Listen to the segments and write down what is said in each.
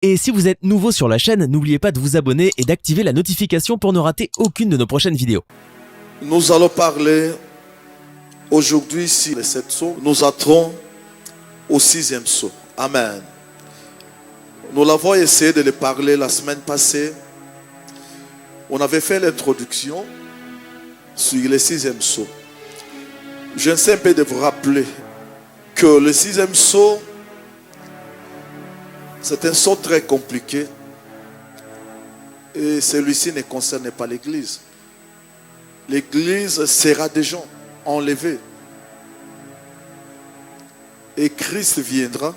Et si vous êtes nouveau sur la chaîne, n'oubliez pas de vous abonner et d'activer la notification pour ne rater aucune de nos prochaines vidéos. Nous allons parler aujourd'hui, ici, les 7 sceaux. Nous entrons au 6e sceau. Amen. Nous l'avons essayé de le parler la semaine passée. On avait fait l'introduction sur le 6e sceau. Je sais un peu de vous rappeler que le 6e sceau, c'est un sceau très compliqué. Et celui-ci ne concerne pas l'Église. L'Église sera des gens enlevés. Et Christ viendra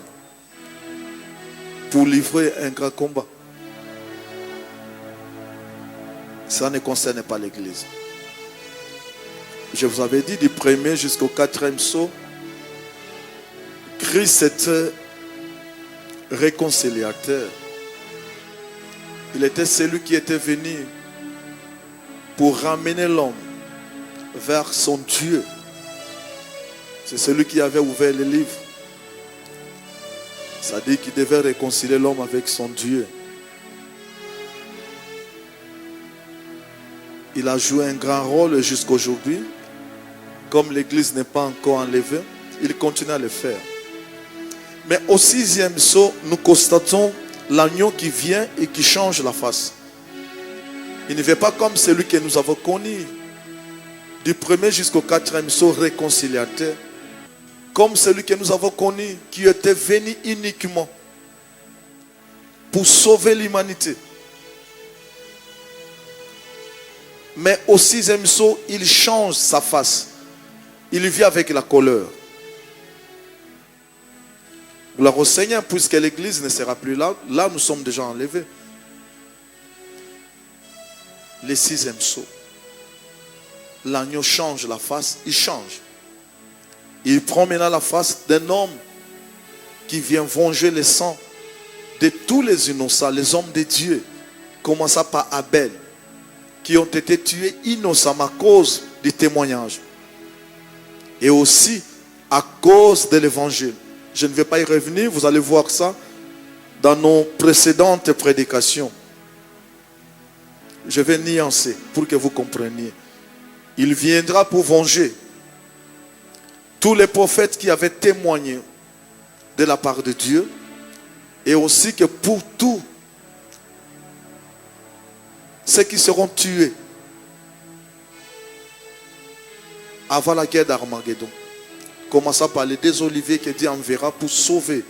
pour livrer un grand combat. Ça ne concerne pas l'Église. Je vous avais dit du 1er jusqu'au 4e sceau, Christ était réconciliateur. Il était celui qui était venu pour ramener l'homme vers son Dieu. C'est celui qui avait ouvert le livre. Ça dit qu'il devait réconcilier l'homme avec son Dieu. Il a joué un grand rôle jusqu'aujourd'hui. Comme l'Église n'est pas encore enlevée, il continue à le faire. Mais au 6e sceau, nous constatons l'agneau qui vient et qui change la face. Il ne vient pas comme celui que nous avons connu. Du 1er jusqu'au 4e sceau réconciliateur. Comme celui que nous avons connu, qui était venu uniquement pour sauver l'humanité. Mais au 6e sceau, il change sa face. Il vient avec la colère. Gloire au Seigneur, puisque l'Église ne sera plus là. Là, nous sommes déjà enlevés. Le 6e sceau. L'agneau change la face, il change. Il prend maintenant la face d'un homme qui vient venger le sang de tous les innocents, les hommes de Dieu, commençant par Abel, qui ont été tués innocemment à cause du témoignage. Et aussi à cause de l'évangile. Je ne vais pas y revenir, vous allez voir ça dans nos précédentes prédications. Je vais nuancer pour que vous compreniez. Il viendra pour venger tous les prophètes qui avaient témoigné de la part de Dieu, et aussi que pour tous ceux qui seront tués avant la guerre d'Armageddon. Commençant par les deux oliviers que Dieu enverra pour sauver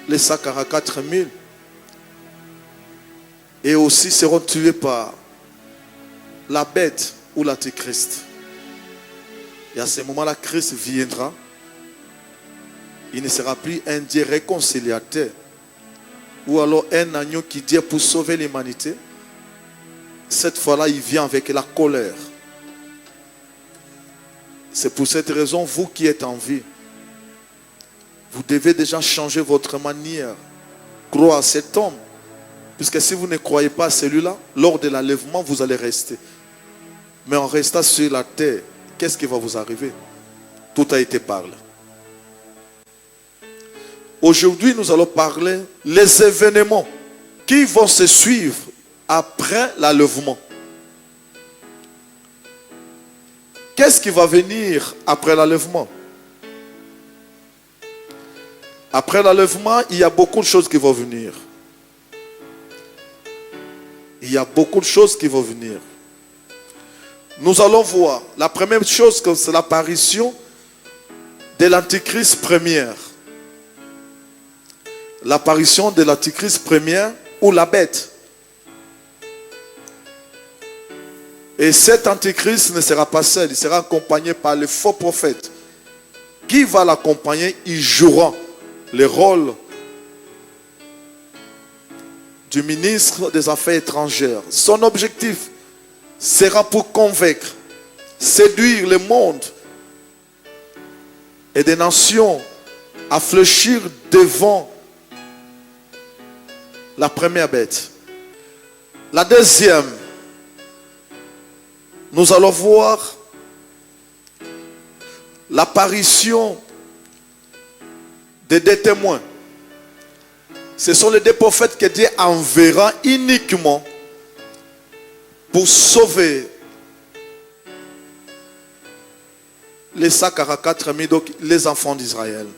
les 144 000. Et aussi seront tués par la bête ou l'antéchrist. Et à ce moment-là, Christ viendra. Il ne sera plus un Dieu réconciliateur. Ou alors un agneau qui dit pour sauver l'humanité. Cette fois-là, il vient avec la colère. C'est pour cette raison, vous qui êtes en vie, vous devez déjà changer votre manière. Croire à cet homme. Puisque si vous ne croyez pas à celui-là, lors de l'enlèvement, vous allez rester. Mais en restant sur la terre, qu'est-ce qui va vous arriver? Tout a été parlé. Aujourd'hui, nous allons parler des événements qui vont se suivre après l'enlèvement. Qu'est-ce qui va venir après l'enlèvement? Après l'enlèvement, il y a beaucoup de choses qui vont venir. Il y a beaucoup de choses qui vont venir. Nous allons voir. La première chose, c'est l'apparition de l'antichrist première. L'apparition de l'antichrist première ou la bête. Et cet antéchrist ne sera pas seul, il sera accompagné par le faux prophète. Qui va l'accompagner? Il jouera le rôle du ministre des Affaires étrangères. Son objectif sera pour convaincre, séduire le monde et des nations à fléchir devant la première bête. La deuxième, nous allons voir l'apparition de deux témoins. Ce sont les deux prophètes que Dieu enverra uniquement pour sauver les 144 000, donc les enfants d'Israël.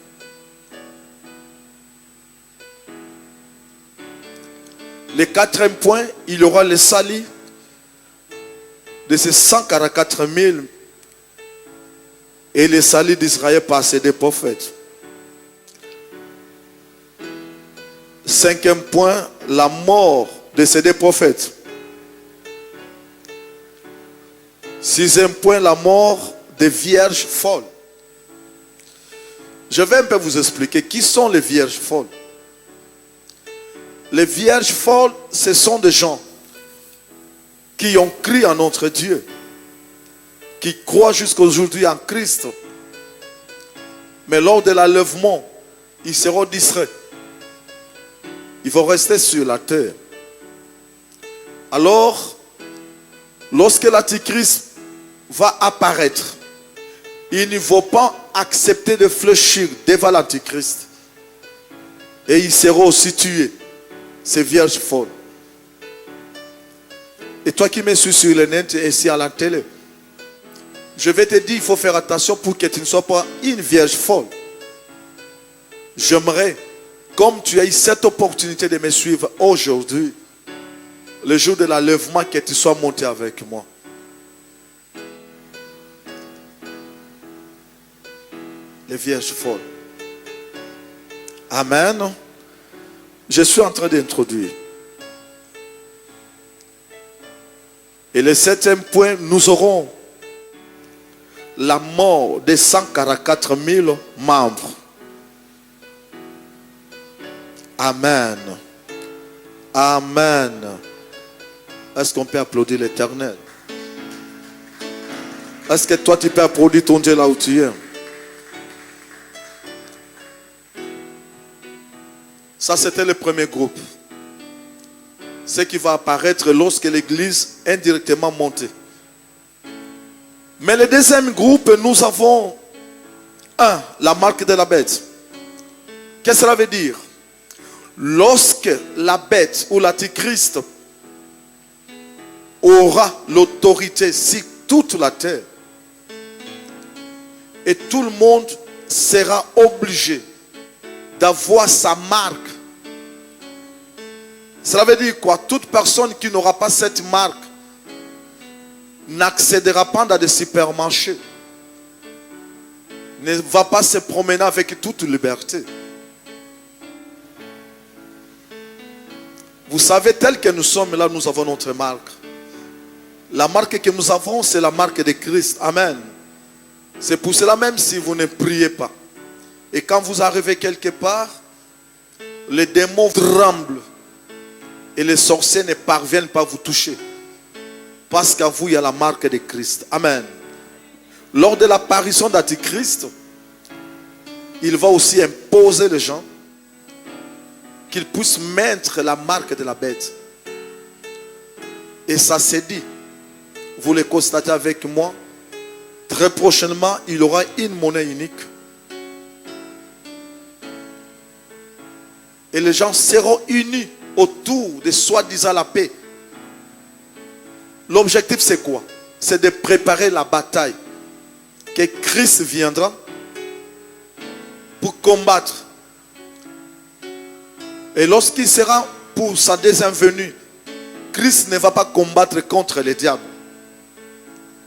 Le quatrième point, il y aura le salut de ces 144 000 et le salut d'Israël par ces deux prophètes. Cinquième point, la mort de ces deux prophètes. Sixième point, la mort des vierges folles. Je vais un peu vous expliquer qui sont les vierges folles. Les vierges folles, ce sont des gens qui ont cru en notre Dieu, qui croient jusqu'à aujourd'hui en Christ. Mais lors de l'enlèvement, ils seront distraits. Ils vont rester sur la terre. Alors, lorsque l'Antichrist va apparaître, ils ne vont pas accepter de fléchir devant l'Antichrist. Et ils seront aussi tués, ces vierges folles. Et toi qui me suis sur le net et ici à la télé, je vais te dire, il faut faire attention pour que tu ne sois pas une vierge folle. J'aimerais, comme tu as eu cette opportunité de me suivre aujourd'hui, le jour de l'enlèvement, que tu sois monté avec moi. Les vierges folles. Amen. Je suis en train d'introduire. Et le septième point, nous aurons la mort des 144 000 membres. Amen. Amen. Est-ce qu'on peut applaudir l'Éternel? Est-ce que toi tu peux applaudir ton Dieu là où tu es? Ça c'était le premier groupe. Ce qui va apparaître lorsque l'église est indirectement montée. Mais le deuxième groupe, nous avons la marque de la bête. Qu'est-ce que cela veut dire? Lorsque la bête ou l'antichrist aura l'autorité sur toute la terre, et tout le monde sera obligé d'avoir sa marque. Cela veut dire quoi? Toute personne qui n'aura pas cette marque n'accédera pas dans des supermarchés, ne va pas se promener avec toute liberté. Vous savez, tel que nous sommes là, nous avons notre marque. La marque que nous avons, c'est la marque de Christ. Amen. C'est pour cela, même si vous ne priez pas, et quand vous arrivez quelque part, les démons tremblent et les sorciers ne parviennent pas à vous toucher. Parce qu'à vous, il y a la marque de Christ. Amen. Lors de l'apparition d'Antichrist, il va aussi imposer les gens qu'ils puissent mettre la marque de la bête. Et ça s'est dit. Vous le constatez avec moi. Très prochainement, il y aura une monnaie unique. Et les gens seront unis autour de soi-disant la paix. L'objectif c'est quoi? C'est de préparer la bataille que Christ viendra pour combattre. Et lorsqu'il sera pour sa deuxième venue, Christ ne va pas combattre contre le diable.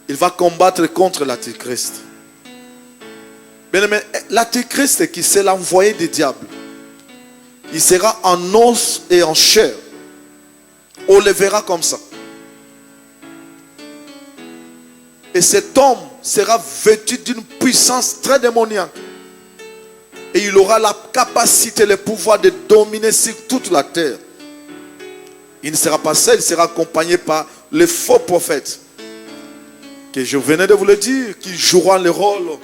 Il va combattre contre l'Antichrist. Mais l'Antichrist qui c'est l'envoyé du diable, il sera en os et en chair. On le verra comme ça. Et cet homme sera vêtu d'une puissance très démoniaque. Et il aura la capacité, le pouvoir de dominer sur toute la terre. Il ne sera pas seul, il sera accompagné par les faux prophètes. Que je venais de vous le dire, qui joueront le rôle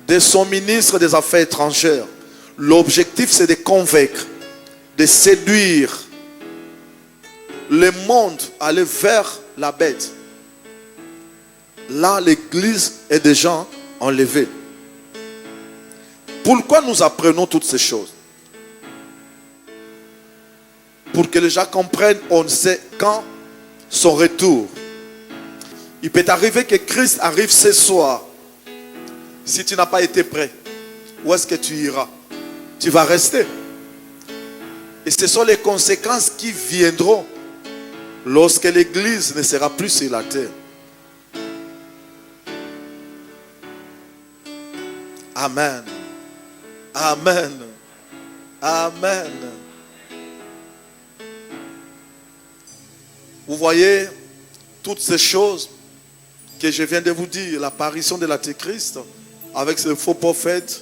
de son ministre des Affaires étrangères. L'objectif c'est de convaincre, de séduire le monde à aller vers la bête. Là, l'église est déjà enlevée. Pourquoi nous apprenons toutes ces choses? pour que les gens comprennent, on ne sait quand son retour. Il peut arriver que Christ arrive ce soir. Si tu n'as pas été prêt, où est-ce que tu iras? Tu vas rester. Et ce sont les conséquences qui viendront lorsque l'Église ne sera plus sur la terre. Amen. Amen. Amen. Vous voyez toutes ces choses que je viens de vous dire, l'apparition de l'Antéchrist avec ce faux prophète.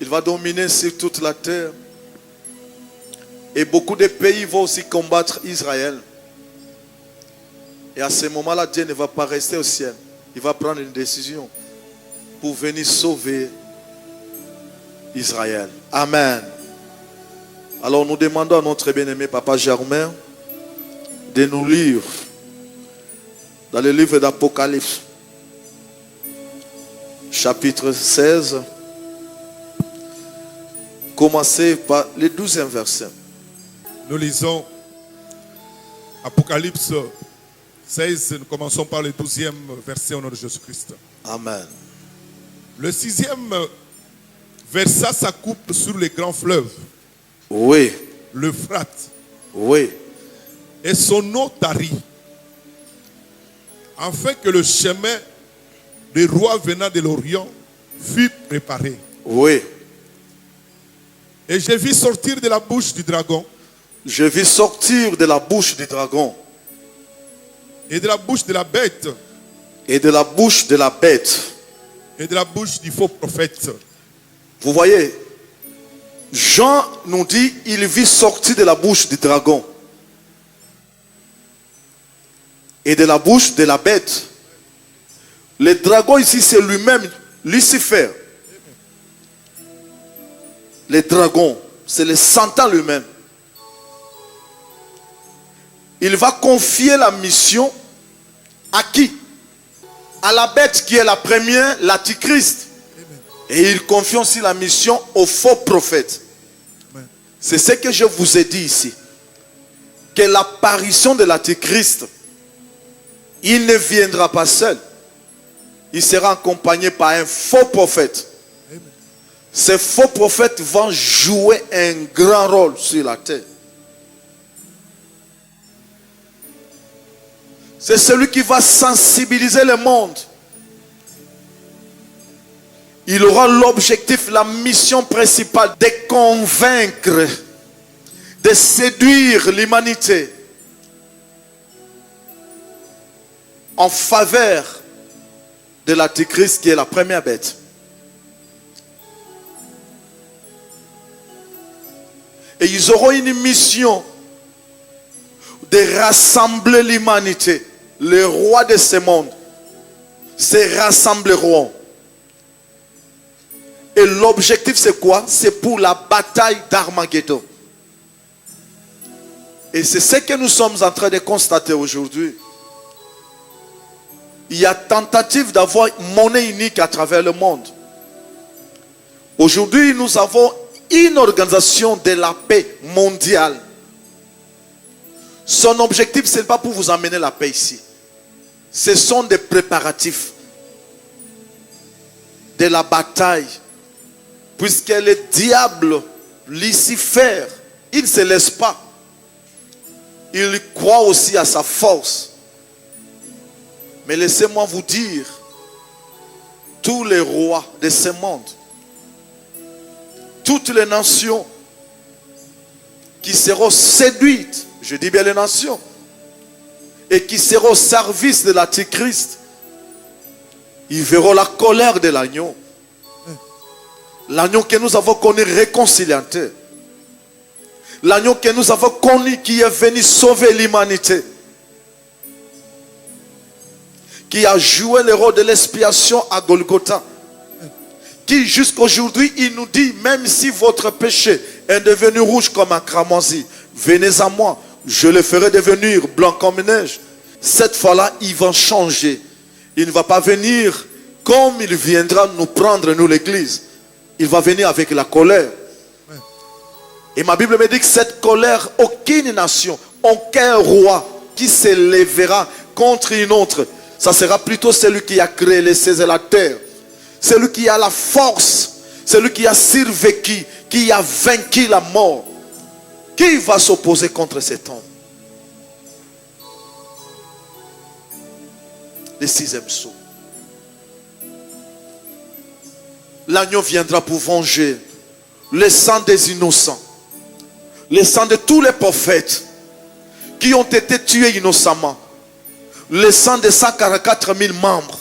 Il va dominer sur toute la terre. Et beaucoup de pays vont aussi combattre Israël. Et à ce moment-là, Dieu ne va pas rester au ciel. Il va prendre une décision pour venir sauver Israël. Amen. Alors nous demandons à notre bien-aimé Papa Germain de nous lire dans le livre d'Apocalypse, chapitre 16, commencer par le 12e verset. Nous lisons Apocalypse 16, nous commençons par le 12e verset au nom de Jésus-Christ. Amen. Le 6e verset s'accouple sur les grands fleuves, Oui, l'Euphrate, oui, et son eau tarit, afin que le chemin des rois venant de l'Orient fût préparé. oui. Et je vis sortir de la bouche du dragon Je vis sortir de la bouche du dragon et de la bouche de la bête et de la bouche de la bête. et de la bouche du faux prophète. Vous voyez, Jean nous dit, il vit sortir de la bouche du dragon et de la bouche de la bête. Le dragon ici, c'est lui-même, Lucifer. Le dragon, c'est le Satan lui-même. Il va confier la mission à qui? À la bête qui est la première, l'Antichrist. Et il confie aussi la mission aux faux prophètes. C'est ce que je vous ai dit ici. Que l'apparition de l'Antichrist, il ne viendra pas seul. Il sera accompagné par un faux prophète. Ces faux prophètes vont jouer un grand rôle sur la terre. C'est celui qui va sensibiliser le monde. Il aura l'objectif, la mission principale de convaincre, de séduire l'humanité en faveur de l'Antéchrist qui est la première bête. Et ils auront une mission de rassembler l'humanité. Les rois de ce monde se rassembleront. Et l'objectif c'est quoi? C'est pour la bataille d'Armageddon. Et c'est ce que nous sommes en train de constater aujourd'hui. Il y a tentative d'avoir monnaie unique à travers le monde. Aujourd'hui, nous avons une organisation de la paix mondiale. Son objectif, ce n'est pas pour vous amener la paix ici. Ce sont des préparatifs de la bataille. Puisque le diable, Lucifer, il ne se laisse pas. Il croit aussi à sa force. Mais laissez-moi vous dire, tous les rois de ce monde, toutes les nations qui seront séduites, je dis bien les nations, et qui seront au service de l'Antéchrist, ils verront la colère de l'agneau. L'agneau que nous avons connu réconciliateur. L'agneau que nous avons connu qui est venu sauver l'humanité. Qui a joué le rôle de l'expiation à Golgotha. Qui jusqu'aujourd'hui, il nous dit, même si votre péché est devenu rouge comme un cramoisi, venez à moi, je le ferai devenir blanc comme neige. Cette fois-là, il va changer. Il ne va pas venir comme il viendra nous prendre, nous l'église. Il va venir avec la colère. Et ma Bible me dit que cette colère, aucune nation, aucun roi qui s'élèvera contre une autre, ça sera plutôt celui qui a créé les cieux et la terre, celui qui a la force, celui qui a survécu, qui a vaincu la mort. Qui va s'opposer contre cet homme? Le sixième sceau. L'agneau viendra pour venger le sang des innocents, le sang de tous les prophètes qui ont été tués innocemment, le sang de 144 000 membres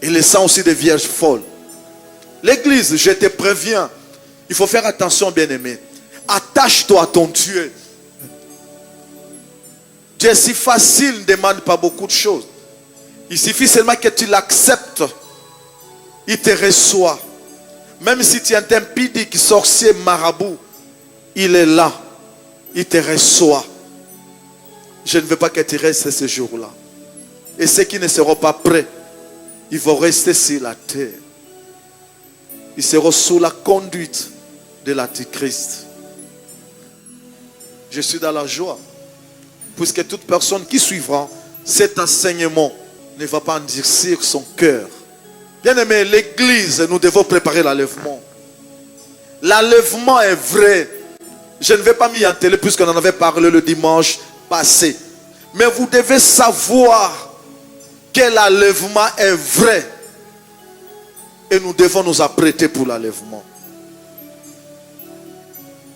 et le sang aussi des vierges folles. L'église, je te préviens, il faut faire attention, bien-aimé. Attache-toi à ton Dieu. Dieu est si facile, ne demande pas beaucoup de choses. Il suffit seulement que tu l'acceptes. Il te reçoit. Même si tu es un impudique, sorcier, marabout, il est là. Il te reçoit. Je ne veux pas que tu restes ce jour-là. Et ceux qui ne seront pas prêts, ils vont rester sur la terre. Ils seront sous la conduite de l'Antichrist. Je suis dans la joie. Puisque toute personne qui suivra cet enseignement ne va pas endurcir son cœur. Bien aimé, l'église, nous devons préparer l'enlèvement. L'enlèvement est vrai. Je ne vais pas m'y atteler puisqu'on en avait parlé le dimanche passé. Mais vous devez savoir que l'enlèvement est vrai. Et nous devons nous apprêter pour l'enlèvement.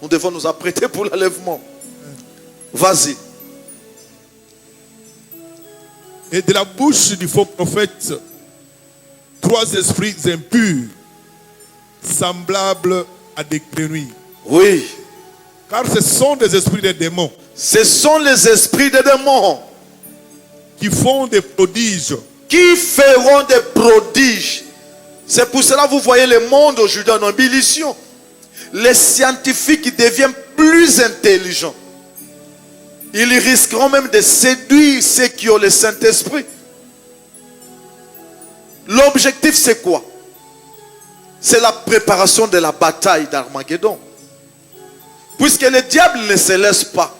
Nous devons nous apprêter pour l'enlèvement. Vas-y. Et de la bouche du faux prophète, 3 esprits impurs, semblables à des grenouilles. Oui. Car ce sont des esprits de démons. Ce sont les esprits des démons. Qui font des prodiges. Qui feront des prodiges. C'est pour cela que vous voyez le monde aujourd'hui en ébullition. Les scientifiques deviennent plus intelligents. Ils risqueront même de séduire ceux qui ont le Saint-Esprit. L'objectif c'est quoi? C'est la préparation de la bataille d'Armageddon. Puisque le diable ne se laisse pas.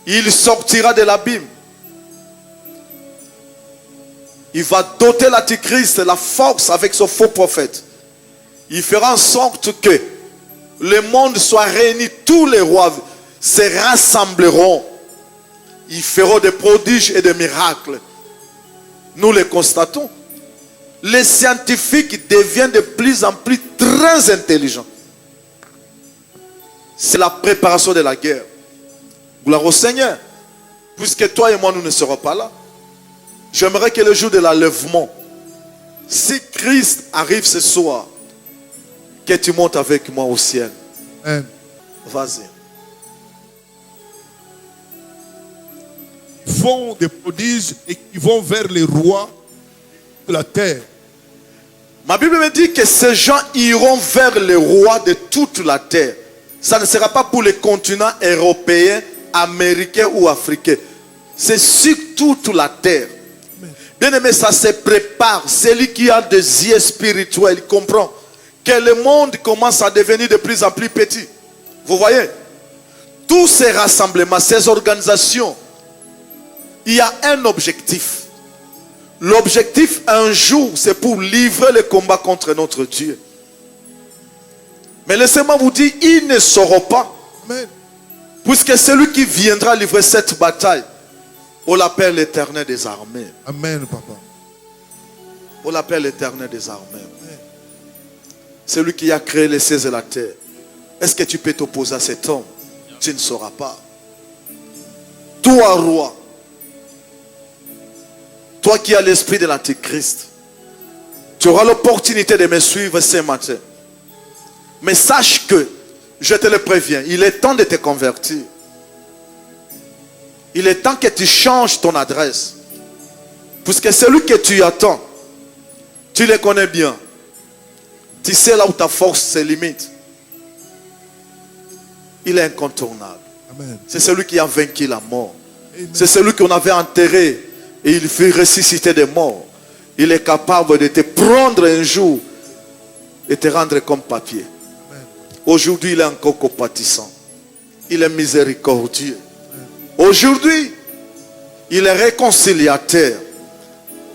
Il sortira de l'abîme. Il va doter l'Antichrist la force avec son faux prophète. Il fera en sorte que le monde soit réuni, tous les rois se rassembleront. Ils feront des prodiges et des miracles. Nous les constatons. Les scientifiques deviennent de plus en plus très intelligents. C'est la préparation de la guerre. Gloire au Seigneur. Puisque toi et moi nous ne serons pas là. J'aimerais que le jour de l'enlèvement, si Christ arrive ce soir, que tu montes avec moi au ciel. Amen. Vas-y. Ils font des prodiges et qui vont vers les rois de la terre. Ma Bible me dit que ces gens iront vers les rois de toute la terre. Ça ne sera pas pour les continents européens, américains ou africains. C'est sur toute la terre. Bien aimé, ça se prépare. Celui qui a des yeux spirituels, il comprend que le monde commence à devenir de plus en plus petit. Vous voyez? Tous ces rassemblements, ces organisations, il y a un objectif. L'objectif un jour, c'est pour livrer le combat contre notre Dieu. Mais laissez-moi vous dire, ils ne sauront pas. Amen. Puisque celui qui viendra livrer cette bataille, on l'appelle l'Éternel des armées. Amen, papa. On l'appelle l'Éternel des armées. Celui qui a créé les cieux et la terre. Est-ce que tu peux t'opposer à cet homme? Tu ne sauras pas. Toi, roi, toi qui as l'esprit de l'Antichrist, tu auras l'opportunité de me suivre ce matin. Mais sache que, je te le préviens, il est temps de te convertir. Il est temps que tu changes ton adresse. Puisque celui que tu attends, tu le connais bien. Tu sais là où ta force se limite. Il est incontournable. Amen. C'est celui qui a vaincu la mort. Amen. C'est celui qu'on avait enterré et il fut ressuscité des morts. Il est capable de te prendre un jour et te rendre comme papier. Aujourd'hui, il est encore compatissant. Il est miséricordieux. Aujourd'hui, il est réconciliateur.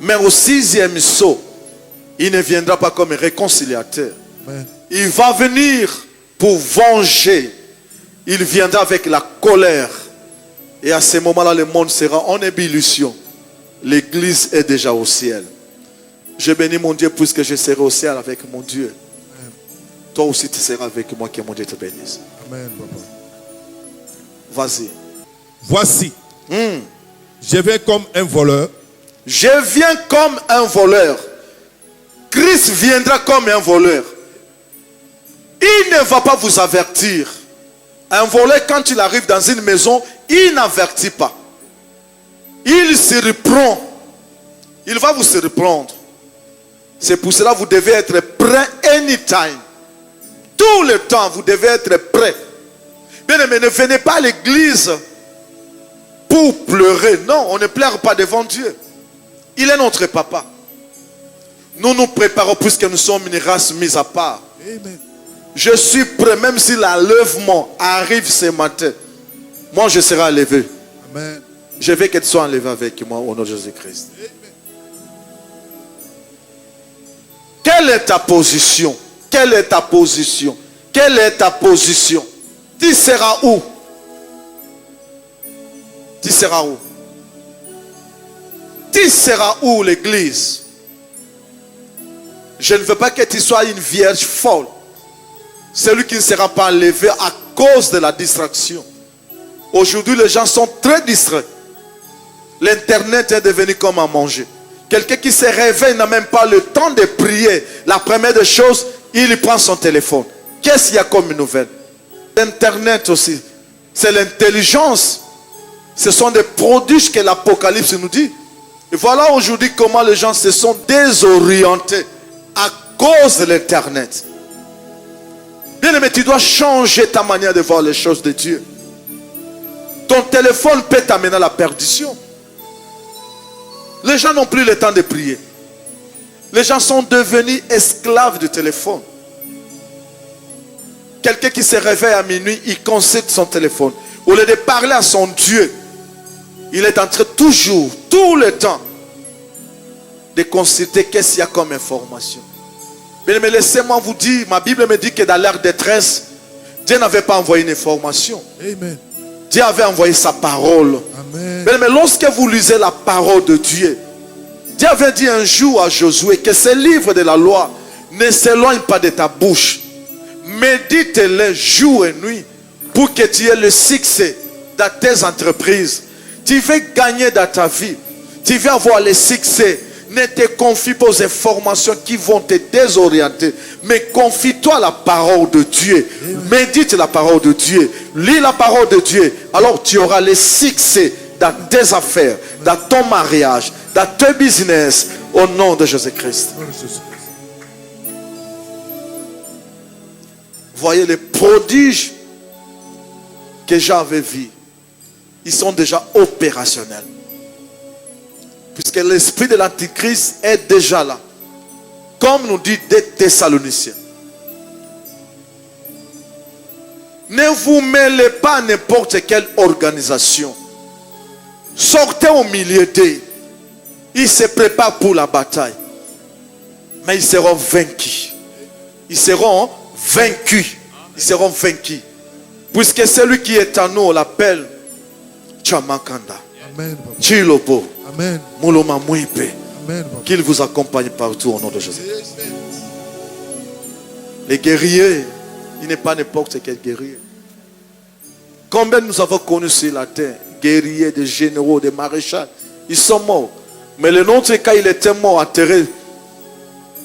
Mais au 6e sceau, il ne viendra pas comme réconciliateur. Amen. Il va venir pour venger. Il viendra avec la colère. Et à ce moment-là, le monde sera en ébullition. L'église est déjà au ciel. Je bénis mon Dieu puisque je serai au ciel avec mon Dieu. Amen. Toi aussi, tu seras avec moi, que mon Dieu te bénisse. Amen, papa. Vas-y. Voici, je vais comme un voleur. Je viens comme un voleur. Christ viendra comme un voleur. Il ne va pas vous avertir. Un voleur, quand il arrive dans une maison, il n'avertit pas. Il se reprend. Il va vous surprendre. C'est pour cela que vous devez être prêt anytime. Tout le temps, vous devez être prêt. Bien aimé, ne venez pas à l'église pour pleurer. Non, on ne pleure pas devant Dieu. Il est notre papa. Nous nous préparons puisque nous sommes une race mise à part. Amen. Je suis prêt, même si l'enlèvement arrive ce matin. Moi, je serai enlevé. Amen. Je veux que tu sois enlevé avec moi au nom de Jésus-Christ. Quelle est ta position? Quelle est ta position? Quelle est ta position? Tu seras où? Tu seras où? Tu seras où l'église? Je ne veux pas que tu sois une vierge folle. Celui qui ne sera pas enlevé à cause de la distraction. Aujourd'hui, les gens sont très distraits. L'internet est devenu comme à manger. Quelqu'un qui se réveille n'a même pas le temps de prier. La première des choses, il prend son téléphone. Qu'est-ce qu'il y a comme nouvelle? L'internet aussi, c'est l'intelligence. Ce sont des prodiges que l'Apocalypse nous dit. Et voilà aujourd'hui comment les gens se sont désorientés à cause de l'internet. Bien aimé, tu dois changer ta manière de voir les choses de Dieu. Ton téléphone peut t'amener à la perdition. Les gens n'ont plus le temps de prier. Les gens sont devenus esclaves du téléphone. Quelqu'un qui se réveille à minuit, il consulte son téléphone. Au lieu de parler à son Dieu, il est en train toujours, tout le temps, de consulter qu'est-ce qu'il y a comme information. Mais laissez-moi vous dire, ma Bible me dit que dans leur détresse, Dieu n'avait pas envoyé une information. Amen. Dieu avait envoyé sa parole. Amen. Mais lorsque vous lisez la parole de Dieu, Dieu avait dit un jour à Josué que ce livre de la loi ne s'éloigne pas de ta bouche. Médite-le jour et nuit pour que tu aies le succès dans tes entreprises. Tu veux gagner dans ta vie. Tu veux avoir le succès. Ne te confie pas aux informations qui vont te désorienter. Mais confie-toi à la parole de Dieu. Médite la parole de Dieu. Lis la parole de Dieu. Alors tu auras le succès dans tes affaires, dans ton mariage, dans tes business. Au nom de Jésus-Christ. Voyez les prodiges que j'avais vus. Ils sont déjà opérationnels. Puisque l'esprit de l'Antichrist est déjà là. Comme nous dit des Thessaloniciens. Ne vous mêlez pas à n'importe quelle organisation. Sortez au milieu d'eux. Ils se préparent pour la bataille. Mais ils seront vaincus. Ils seront vaincus. Ils seront vaincus. Puisque celui qui est en nous, on l'appelle Chamakanda. Amen, papa. Chilobo. Amen. Muloma Mouipe. Amen, papa. Qu'il vous accompagne partout au nom de Jésus. Les guerriers, il n'est pas n'importe quel guerrier. Combien nous avons connu sur la terre, guerriers, des généraux, des maréchals, ils sont morts. Mais le nôtre, quand il était mort, enterré,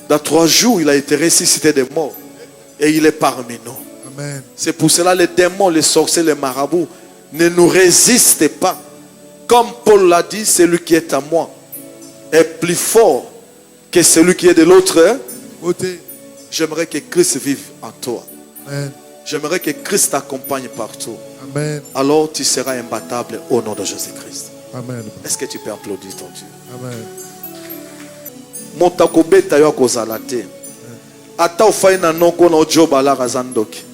dans 3 jours, il a été ressuscité des morts. Et il est parmi nous. Amen. C'est pour cela les démons, les sorciers, les marabouts ne nous résistent pas. Comme Paul l'a dit, celui qui est à moi est plus fort que celui qui est de l'autre. Côté. J'aimerais que Christ vive en toi. Amen. J'aimerais que Christ t'accompagne partout. Amen. Alors tu seras imbattable au nom de Jésus-Christ. Amen. Est-ce que tu peux applaudir ton Dieu? Amen. Motakobeta yo kozala te. Ata ofai na noko na ojoba la razandoki.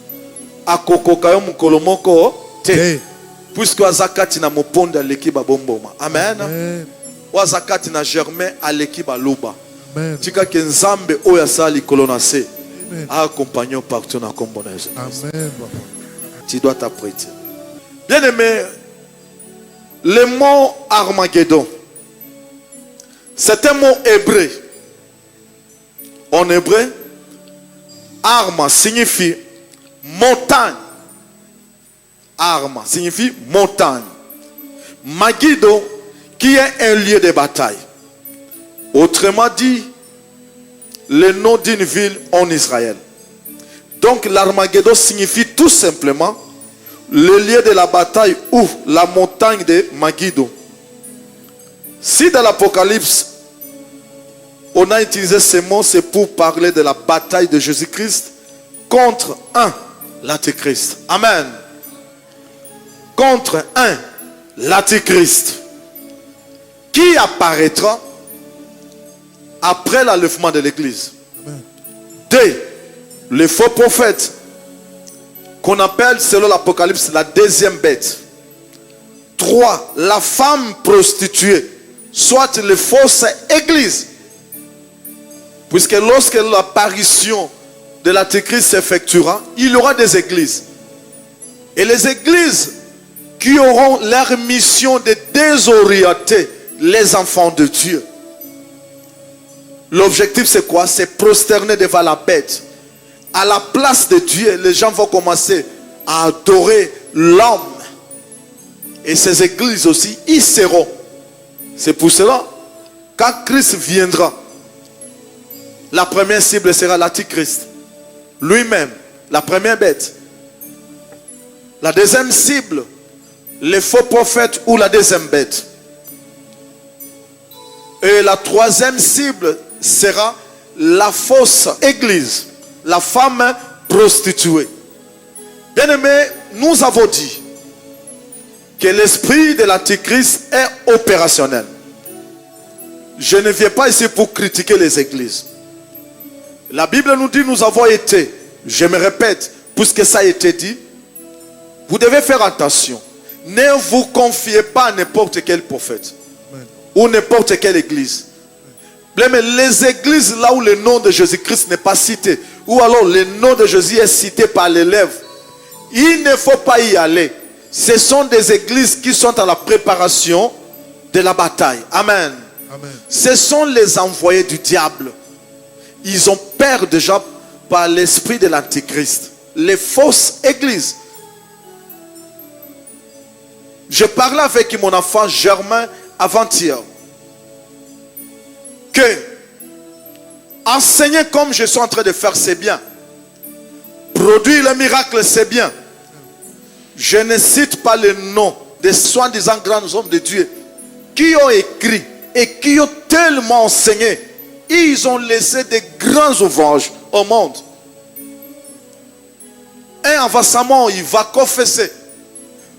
akokoka yo mukolo moko te. Te. Puisque azakati na moponda leki babomboma. Amen. Amen. Wazakati na Germain aleki baluba. Amen. Tika ke nzambe oyo asali kolona se. Amen. Accompagnons partout dans kombo na Jésus. Amen, papa. Tu dois t'apprêter. Bien aimé, le mot Armageddon, c'est un mot hébreu. En hébreu, Arma signifie montagne. Arma signifie montagne. Megiddo, qui est un lieu de bataille. Autrement dit, le nom d'une ville en Israël. Donc l'Armageddon signifie tout simplement le lieu de la bataille ou la montagne de Megiddo. Si dans l'Apocalypse, on a utilisé ce mot, c'est pour parler de la bataille de Jésus-Christ contre l'Antéchrist. Amen. Contre l'Antéchrist qui apparaîtra après l'enlèvement de l'Église. 2. Le faux prophète qu'on appelle selon l'Apocalypse la deuxième bête. 3. La femme prostituée, soit les fausses églises. Puisque lorsque l'apparition de l'Antéchrist s'effectuera, il y aura des églises. Et les églises qui auront leur mission de désorienter les enfants de Dieu. L'objectif c'est quoi? C'est prosterner devant la bête. À la place de Dieu, les gens vont commencer à adorer l'homme. Et ces églises aussi, ils seront. C'est pour cela, quand Christ viendra, la première cible sera l'Antichrist. Lui-même, la première bête. La deuxième cible, les faux prophètes ou la deuxième bête. Et la troisième cible sera la fausse église, la femme prostituée. Bien aimé, nous avons dit que l'esprit de l'Antichrist est opérationnel. Je ne viens pas ici pour critiquer les églises. La Bible nous dit, nous avons été, je me répète, puisque ça a été dit, vous devez faire attention. Ne vous confiez pas à n'importe quel prophète ou n'importe quelle église. Mais les églises là où le nom de Jésus-Christ n'est pas cité, ou alors le nom de Jésus est cité par l'élève, il ne faut pas y aller. Ce sont des églises qui sont à la préparation de la bataille. Amen. Amen. Ce sont les envoyés du diable. Ils ont peur déjà par l'esprit de l'Antichrist. Les fausses églises. Je parlais avec mon enfant Germain avant-hier. Que enseigner comme je suis en train de faire, c'est bien. Produire le miracle, c'est bien. Je ne cite pas le nom des soi-disant grands hommes de Dieu qui ont écrit et qui ont tellement enseigné. Ils ont laissé des grands ouvrages au monde. Un avancement, il va confesser.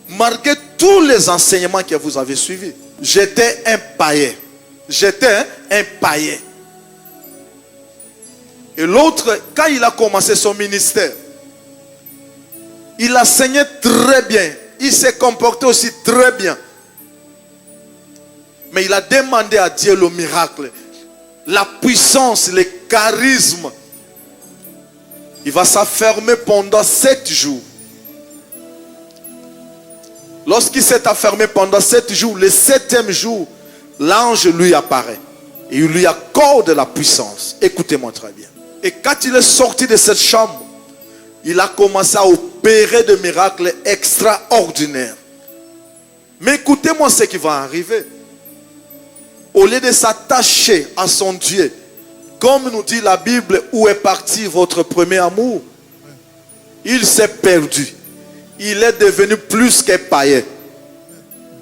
Malgré tous les enseignements que vous avez suivis. J'étais un païen. J'étais un païen. Et l'autre, quand il a commencé son ministère, il enseignait très bien. Il s'est comporté aussi très bien. Mais il a demandé à Dieu le miracle. La puissance, le charisme. Il va s'affermer pendant 7 jours. Lorsqu'il s'est affermé pendant 7 jours, le 7e jour, l'ange lui apparaît. Et il lui accorde la puissance. Écoutez-moi très bien. Et quand il est sorti de cette chambre, il a commencé à opérer des miracles extraordinaires. Mais écoutez-moi ce qui va arriver. Au lieu de s'attacher à son Dieu, comme nous dit la Bible, où est parti votre premier amour? Il s'est perdu. Il est devenu plus que païen.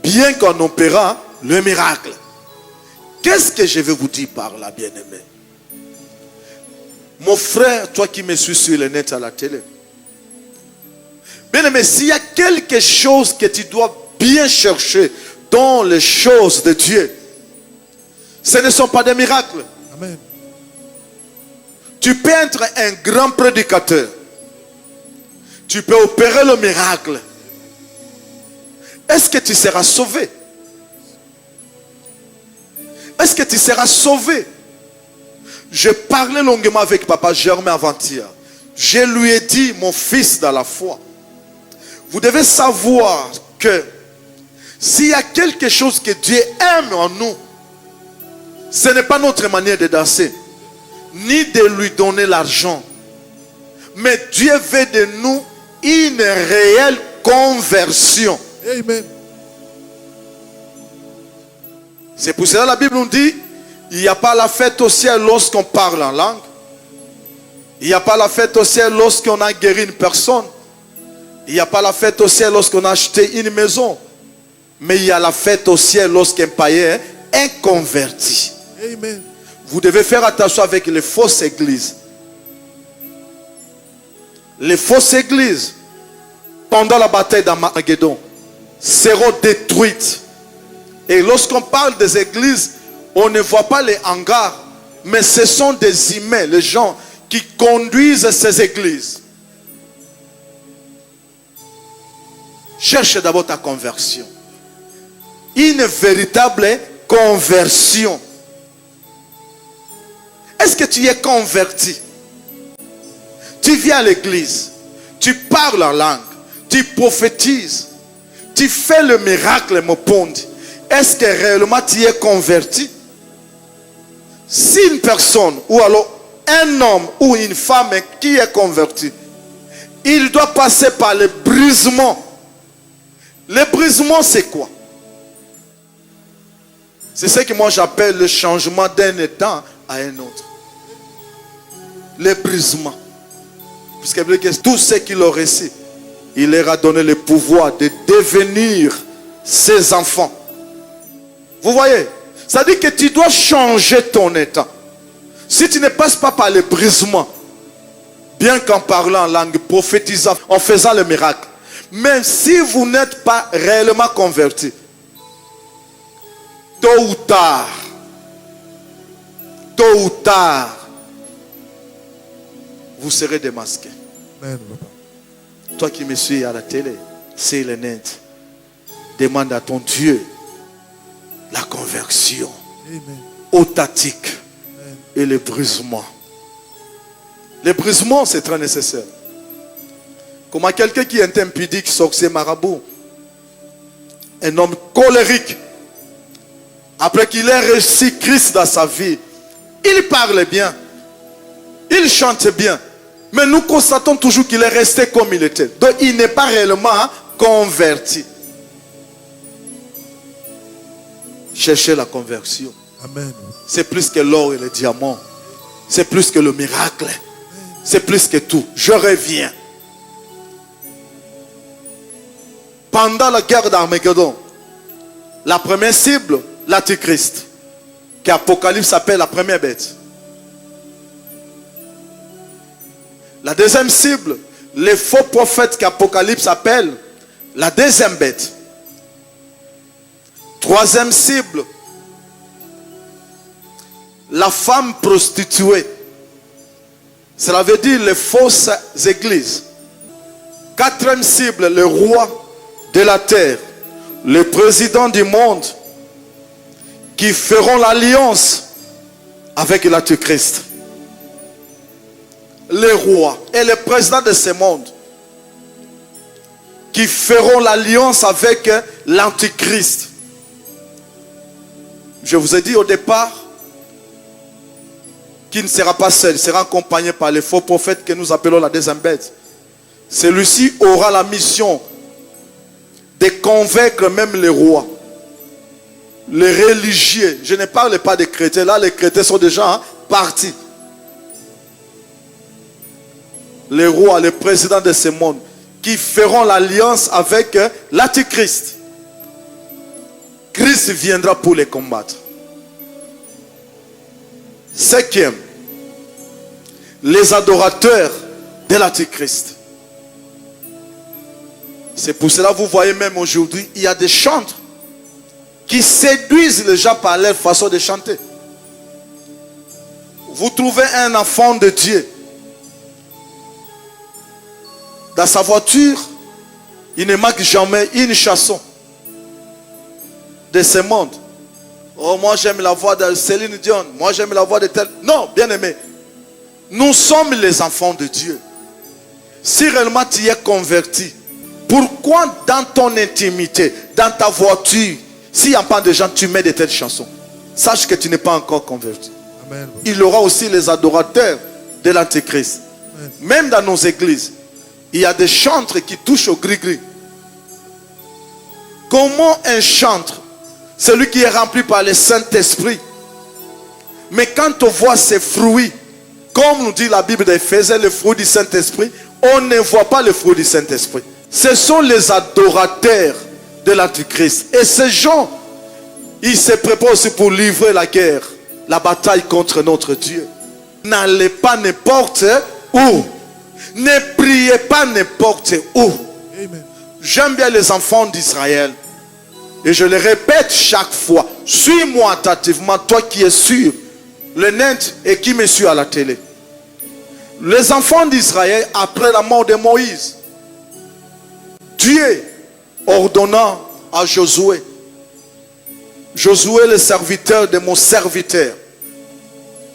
Bien qu'en opérant le miracle. Qu'est-ce que je vais vous dire par là, bien-aimé? Mon frère, toi qui me suis sur le net à la télé. Bien-aimé, s'il y a quelque chose que tu dois bien chercher dans les choses de Dieu, ce ne sont pas des miracles. Amen. Tu peux être un grand prédicateur. tu peux opérer le miracle. Est-ce que tu seras sauvé? Est-ce que tu seras sauvé? Je parlais longuement avec Papa Germain avant-hier. Je lui ai dit, mon fils dans la foi, vous devez savoir que s'il y a quelque chose que Dieu aime en nous, ce n'est pas notre manière de danser, ni de lui donner l'argent. Mais Dieu veut de nous une réelle conversion. Amen. C'est pour cela que la Bible nous dit, il n'y a pas la fête au ciel lorsqu'on parle en langue. Il n'y a pas la fête au ciel lorsqu'on a guéri une personne. Il n'y a pas la fête au ciel lorsqu'on a acheté une maison. Mais il y a la fête au ciel lorsqu'un païen est converti. Amen. Vous devez faire attention avec les fausses églises. Les fausses églises, pendant la bataille d'Armageddon, seront détruites. Et lorsqu'on parle des églises, on ne voit pas les hangars, mais ce sont des humains, les gens qui conduisent ces églises. Cherche d'abord ta conversion. Une véritable conversion. Est-ce que tu es converti? Tu viens à l'église, tu parles en langue, tu prophétises, tu fais le miracle, mon pondi. Est-ce que réellement tu es converti? Si une personne, ou alors un homme ou une femme qui est converti, il doit passer par le brisement. Le brisement, c'est quoi? C'est ce que moi j'appelle le changement d'un état à un autre. Le brisement. Puisque tout ce qu'il aurait reçu, il leur a donné le pouvoir de devenir ses enfants. Vous voyez? Ça dit que tu dois changer ton état. Si tu ne passes pas par le brisement, bien qu'en parlant en langue, prophétisant, en faisant le miracle, même si vous n'êtes pas réellement converti, tôt ou tard, vous serez démasqué. Amen, Papa. Toi qui me suis à la télé, c'est le net. Demande à ton Dieu la conversion Amen. authentique et le brisement. Le brisement, c'est très nécessaire. Comment quelqu'un qui est impudique, sorcier, marabout, un homme colérique, après qu'il ait reçu Christ dans sa vie, il parle bien, il chante bien, mais nous constatons toujours qu'il est resté comme il était. Donc il n'est pas réellement converti. Cherchez la conversion. Amen. C'est plus que l'or et le diamant. C'est plus que le miracle. C'est plus que tout. Je reviens. Pendant la guerre d'Armageddon, la première cible, l'Antichrist, qu'Apocalypse appelle la première bête. La deuxième cible, les faux prophètes qu'Apocalypse appelle la deuxième bête. Troisième cible, la femme prostituée. Cela veut dire les fausses églises. Quatrième cible, le roi de la terre, le président du monde, qui feront l'alliance avec l'Antichrist. Les rois et les présidents de ce monde qui feront l'alliance avec l'Antichrist. Je vous ai dit au départ qu'il ne sera pas seul, il sera accompagné par les faux prophètes que nous appelons la deuxième bête. Celui-ci aura la mission de convaincre même les rois, les religieux. Je ne parle pas des chrétiens, là les chrétiens sont déjà partis. Les rois, les présidents de ce monde qui feront l'alliance avec l'Antichrist. Christ viendra pour les combattre. Cinquième, les adorateurs de l'Antichrist. C'est pour cela que vous voyez même aujourd'hui, il y a des chantres qui séduisent les gens par leur façon de chanter. Vous trouvez un enfant de Dieu Dans sa voiture, il ne manque jamais une chanson de ce monde. Oh, moi j'aime la voix de Céline Dion. Moi j'aime la voix de tel. Non, bien aimé. Nous sommes les enfants de Dieu. Si réellement tu es converti, pourquoi dans ton intimité, dans ta voiture, s'il n'y a pas de gens, tu mets de telles chansons? Sache que tu n'es pas encore converti. Amen. Il y aura aussi les adorateurs de l'Antéchrist. Même dans nos églises, il y a des chantres qui touchent au gris-gris. Comment un chantre, celui qui est rempli par le Saint-Esprit, mais quand on voit ses fruits, comme nous dit la Bible d'Éphésiens, le fruit du Saint-Esprit, on ne voit pas le fruit du Saint-Esprit. Ce sont les adorateurs de l'Antéchrist. Et ces gens, ils se préparent aussi pour livrer la guerre, la bataille contre notre Dieu. N'allez pas n'importe où. Ne priez pas n'importe où. Amen. J'aime bien les enfants d'Israël. Et je le répète chaque fois. Suis-moi attentivement, toi qui es sûr, le net et qui me suit à la télé. Les enfants d'Israël, après la mort de Moïse, Dieu ordonnant à Josué, Josué le serviteur de mon serviteur,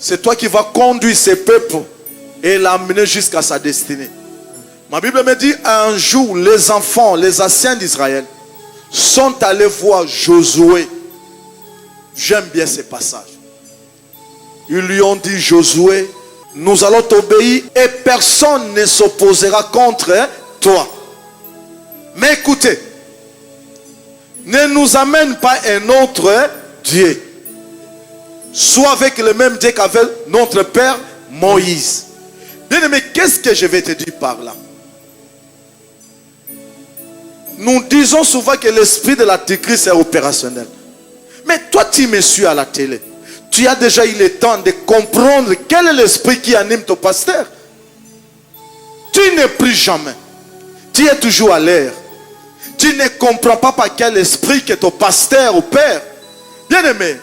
c'est toi qui vas conduire ces peuples et l'amener jusqu'à sa destinée. Ma Bible me dit, un jour, les enfants, les anciens d'Israël, sont allés voir Josué. J'aime bien ces passages. Ils lui ont dit, Josué, nous allons t'obéir et personne ne s'opposera contre toi. Mais écoutez, ne nous amène pas un autre Dieu. Soit avec le même Dieu qu'avec notre père Moïse. Bien-aimé, qu'est-ce que je vais te dire par là? Nous disons souvent que l'esprit de l'Antéchrist est opérationnel. Mais toi, tu me suis à la télé. Tu as déjà eu le temps de comprendre quel est l'esprit qui anime ton pasteur. Tu ne pries jamais. Tu es toujours à l'air. Tu ne comprends pas par quel esprit que ton pasteur opère. Bien-aimé,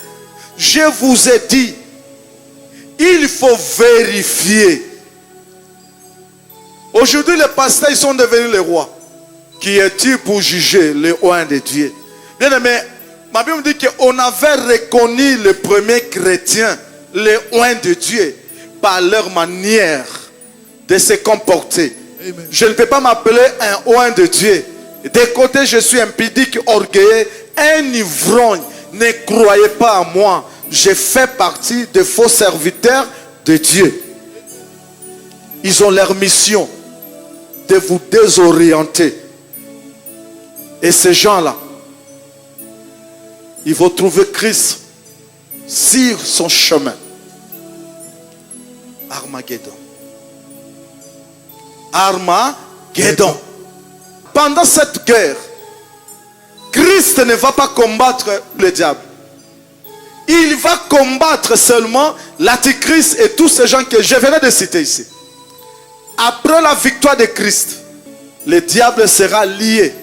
je vous ai dit, il faut vérifier. Aujourd'hui, les pasteurs, ils sont devenus les rois. Qui est-il pour juger le oint de Dieu? Bien-aimé, ma Bible dit qu'on avait reconnu les premiers chrétiens, les oints de Dieu, par leur manière de se comporter. Amen. Je ne peux pas m'appeler un oint de Dieu. D'un côté, je suis impudique, orgueilleux, un ivrogne. Ne croyez pas à moi. Je fais partie des faux serviteurs de Dieu. Ils ont leur mission de vous désorienter. Et ces gens-là, ils vont trouver Christ sur son chemin. Armageddon. Armageddon. Pendant cette guerre, Christ ne va pas combattre le diable. Il va combattre seulement l'Antéchrist et tous ces gens que je venais de citer ici. Après la victoire de Christ, le diable sera lié.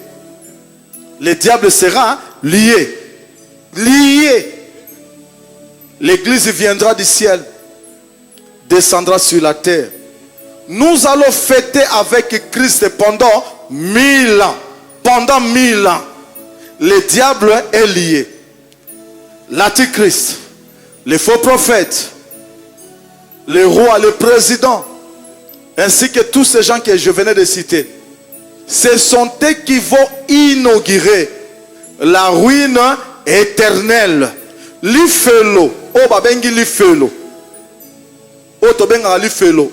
Le diable sera lié. Lié. L'église viendra du ciel, descendra sur la terre. Nous allons fêter avec Christ pendant 1000 ans. Pendant 1000 ans. Le diable est lié. L'Antéchrist, les faux prophètes, les rois, les présidents, ainsi que tous ces gens que je venais de citer, ce sont eux qui vont inaugurer la ruine éternelle. L'ifelo, oh babengi l'ifelo, oh tobenga l'ifelo,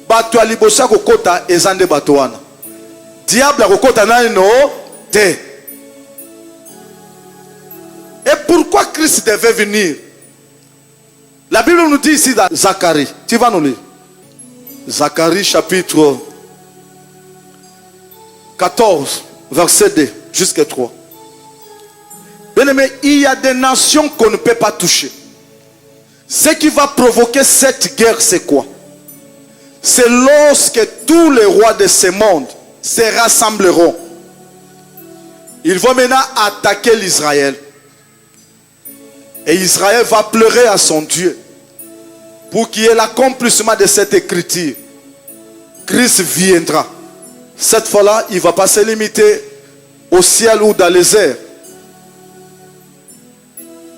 bato alibosa kokota ezande batoana. Diable kokota naino te. Et pourquoi Christ devait venir? La Bible nous dit ici dans Zacharie. Tu vas nous lire. Zacharie chapitre 14, verset 2 jusqu'à 3. Bien-aimé, il y a des nations qu'on ne peut pas toucher. Ce qui va provoquer cette guerre, c'est quoi? C'est lorsque tous les rois de ce monde se rassembleront. Ils vont maintenant attaquer l'Israël. Et Israël va pleurer à son Dieu pour qu'il y ait l'accomplissement de cette écriture. Christ viendra. Cette fois-là, il ne va pas se limiter au ciel ou dans les airs.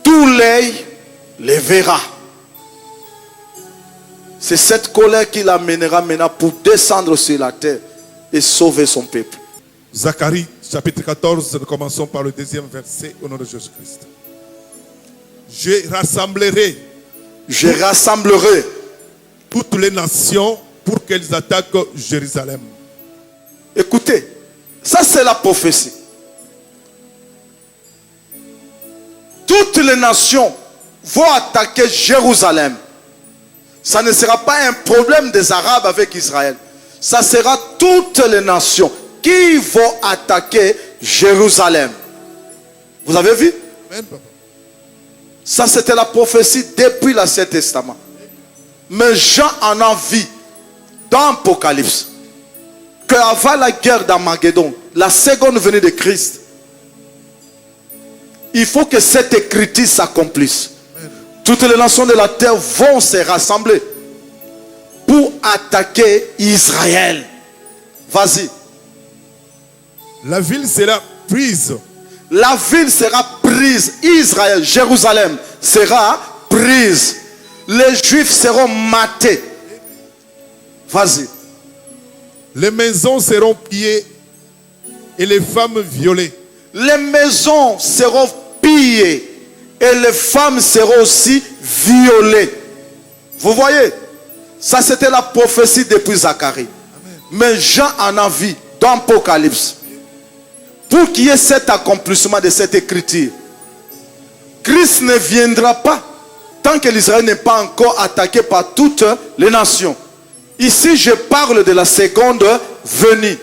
Tout l'œil les verra. C'est cette colère qui l'amènera maintenant pour descendre sur la terre et sauver son peuple. Zacharie, chapitre 14, nous commençons par le 2e verset au nom de Jésus-Christ. Je rassemblerai toutes les nations pour qu'elles attaquent Jérusalem. Écoutez, ça c'est la prophétie. Toutes les nations vont attaquer Jérusalem. Ça ne sera pas un problème des Arabes avec Israël. Ça sera toutes les nations qui vont attaquer Jérusalem. Vous avez vu? Amen, papa. Ça c'était la prophétie depuis l'Ancien Testament. Mais Jean en a vu dans l'Apocalypse qu'avant la guerre d'Armageddon, la seconde venue de Christ, il faut que cette écriture s'accomplisse. Toutes les nations de la terre vont se rassembler pour attaquer Israël. Vas-y. La ville sera prise. La ville sera prise. Israël, Jérusalem sera prise. Les Juifs seront matés. Vas-y. Les maisons seront pillées et les femmes violées. Les maisons seront pillées et les femmes seront aussi violées. Vous voyez? Ça c'était la prophétie depuis Zacharie. Mais Jean en a vu dans l'Apocalypse. Pour qu'il y ait cet accomplissement de cette écriture, Christ ne viendra pas tant que l'Israël n'est pas encore attaqué par toutes les nations. Ici, je parle de la seconde venue.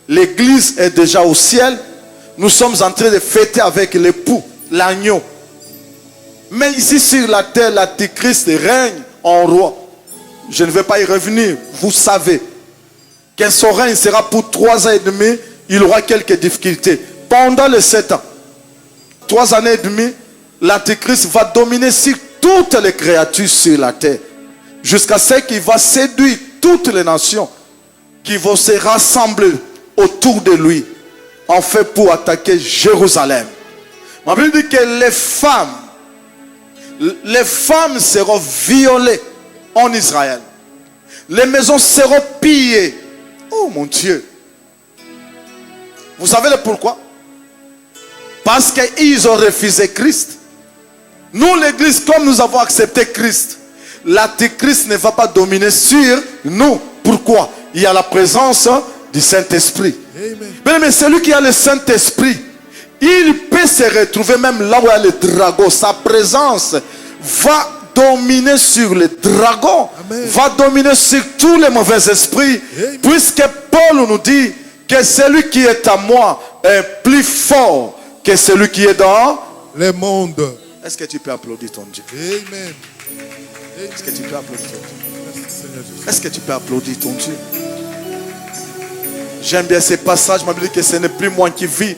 L'église est déjà au ciel. Nous sommes en train de fêter avec l'époux, l'agneau. Mais ici sur la terre, l'Antichrist règne en roi. Je ne vais pas y revenir. Vous savez que son règne sera pour 3 ans et demi. Il aura quelques difficultés. Pendant les 7 ans, 3 années et demie, l'Antichrist va dominer sur toutes les créatures sur la terre. Jusqu'à ce qu'il va séduire toutes les nations qui vont se rassembler autour de lui. En fait pour attaquer Jérusalem. Ma Bible dit que les femmes seront violées en Israël. Les maisons seront pillées. Oh mon Dieu. Vous savez le pourquoi? Parce qu'ils ont refusé Christ. Nous l'église, comme nous avons accepté Christ, l'Antichrist ne va pas dominer sur nous. Pourquoi? Il y a la présence du Saint-Esprit. Mais celui qui a le Saint-Esprit, il peut se retrouver même là où il y a le dragon. Sa présence va dominer sur le dragon. Amen. Va dominer sur tous les mauvais esprits. Amen. Puisque Paul nous dit que celui qui est à moi est plus fort que celui qui est dans le monde. Est-ce que tu peux applaudir ton Dieu? Amen. Est-ce que tu peux applaudir ton Dieu? Merci, Seigneur Jésus. Est-ce que tu peux applaudir ton Dieu? J'aime bien ces passages. Je me dis que ce n'est plus moi qui vis,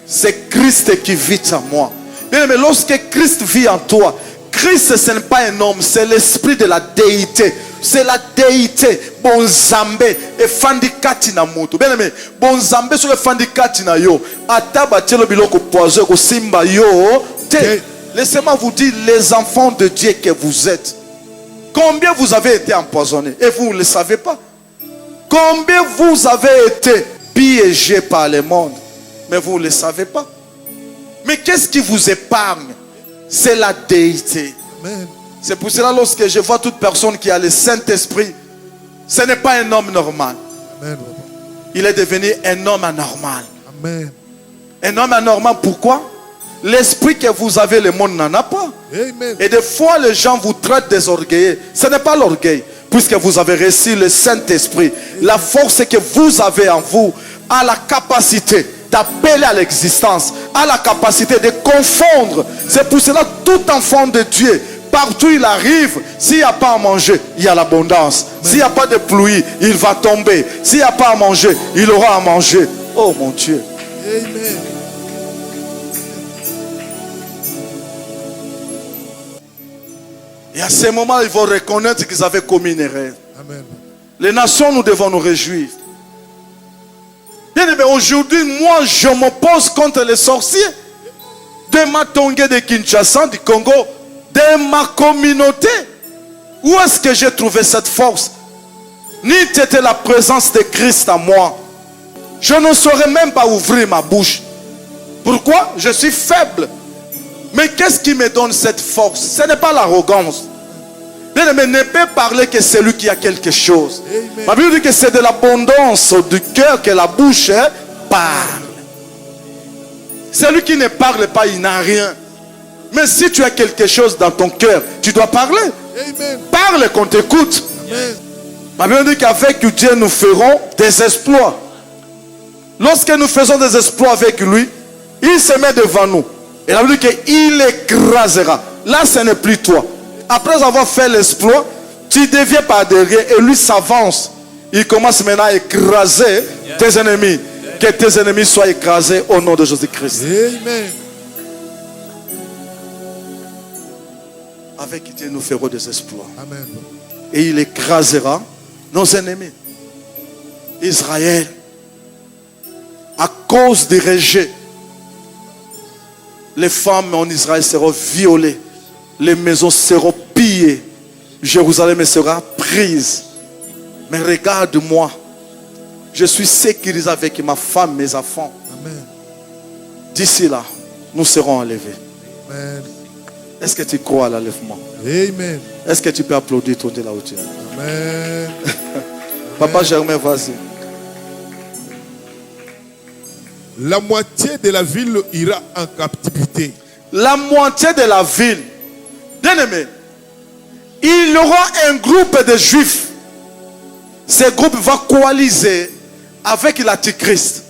c'est Christ qui vit en moi. Bien, mais lorsque Christ vit en toi, Christ ce n'est pas un homme, c'est l'esprit de la déité. C'est la déité. Bonzambe et fandikati na moto. Bien aimé, bonzambe sur le fandikati na yo. Ataba telo biloko poison ko simba yo. Laissez-moi vous dire, les enfants de Dieu que vous êtes, combien vous avez été empoisonnés et vous ne le savez pas. Combien vous avez été piégés par le monde, mais vous ne le savez pas. Mais qu'est-ce qui vous épargne? C'est la déité. Amen. C'est pour cela lorsque je vois toute personne qui a le Saint-Esprit, ce n'est pas un homme normal. Amen. Il est devenu un homme anormal. Amen. Un homme anormal, pourquoi? L'esprit que vous avez, le monde n'en a pas. Amen. Et des fois, les gens vous traitent des orgueilleux. Ce n'est pas l'orgueil, puisque vous avez reçu le Saint-Esprit. La force que vous avez en vous a la capacité d'appeler à l'existence, a la capacité de confondre. C'est pour cela tout enfant de Dieu, partout il arrive, s'il n'y a pas à manger, il y a l'abondance. S'il n'y a pas de pluie, il va tomber. S'il n'y a pas à manger, il aura à manger. Oh mon Dieu. Amen. Et à ce moment, ils vont reconnaître qu'ils avaient commis une erreur. Amen. Les nations, nous devons nous réjouir. Bien aimé, aujourd'hui, moi, je m'oppose contre les sorciers. De ma tongue de Kinshasa, du Congo, de ma communauté. Où est-ce que j'ai trouvé cette force? Ni c'était la présence de Christ à moi. Je ne saurais même pas ouvrir ma bouche. Pourquoi? Je suis faible. Mais qu'est-ce qui me donne cette force? Ce n'est pas l'arrogance. Mais ne peut parler que celui qui a quelque chose. Ma Bible dit que c'est de l'abondance du cœur que la bouche parle. Celui qui ne parle pas, il n'a rien. Mais si tu as quelque chose dans ton cœur, tu dois parler. Amen. Parle qu'on t'écoute. Amen. Ma Bible dit qu'avec Dieu, nous ferons des exploits. Lorsque nous faisons des exploits avec lui, il se met devant nous. Et la Bible dit qu'il écrasera. Là, ce n'est plus toi. Après avoir fait l'exploit, tu deviens par derrière et lui s'avance. Il commence maintenant à écraser tes ennemis. Que tes ennemis soient écrasés au nom de Jésus-Christ. Amen. Avec Dieu, nous ferons des exploits. Amen. Et il écrasera nos ennemis. Israël, à cause du rejet, les femmes en Israël seront violées. Les maisons seront pillées. Jérusalem sera prise. Mais regarde-moi. Je suis sécurisé avec ma femme, mes enfants. Amen. D'ici là, nous serons enlevés. Amen. Est-ce que tu crois à l'enlèvement? Amen. Est-ce que tu peux applaudir ton Dieu là où tu es? Amen. Papa Germain, vas-y. La moitié de la ville ira en captivité. La moitié de la ville, bien aimé, il y aura un groupe de juifs. Ce groupe va coaliser avec l'Antichrist.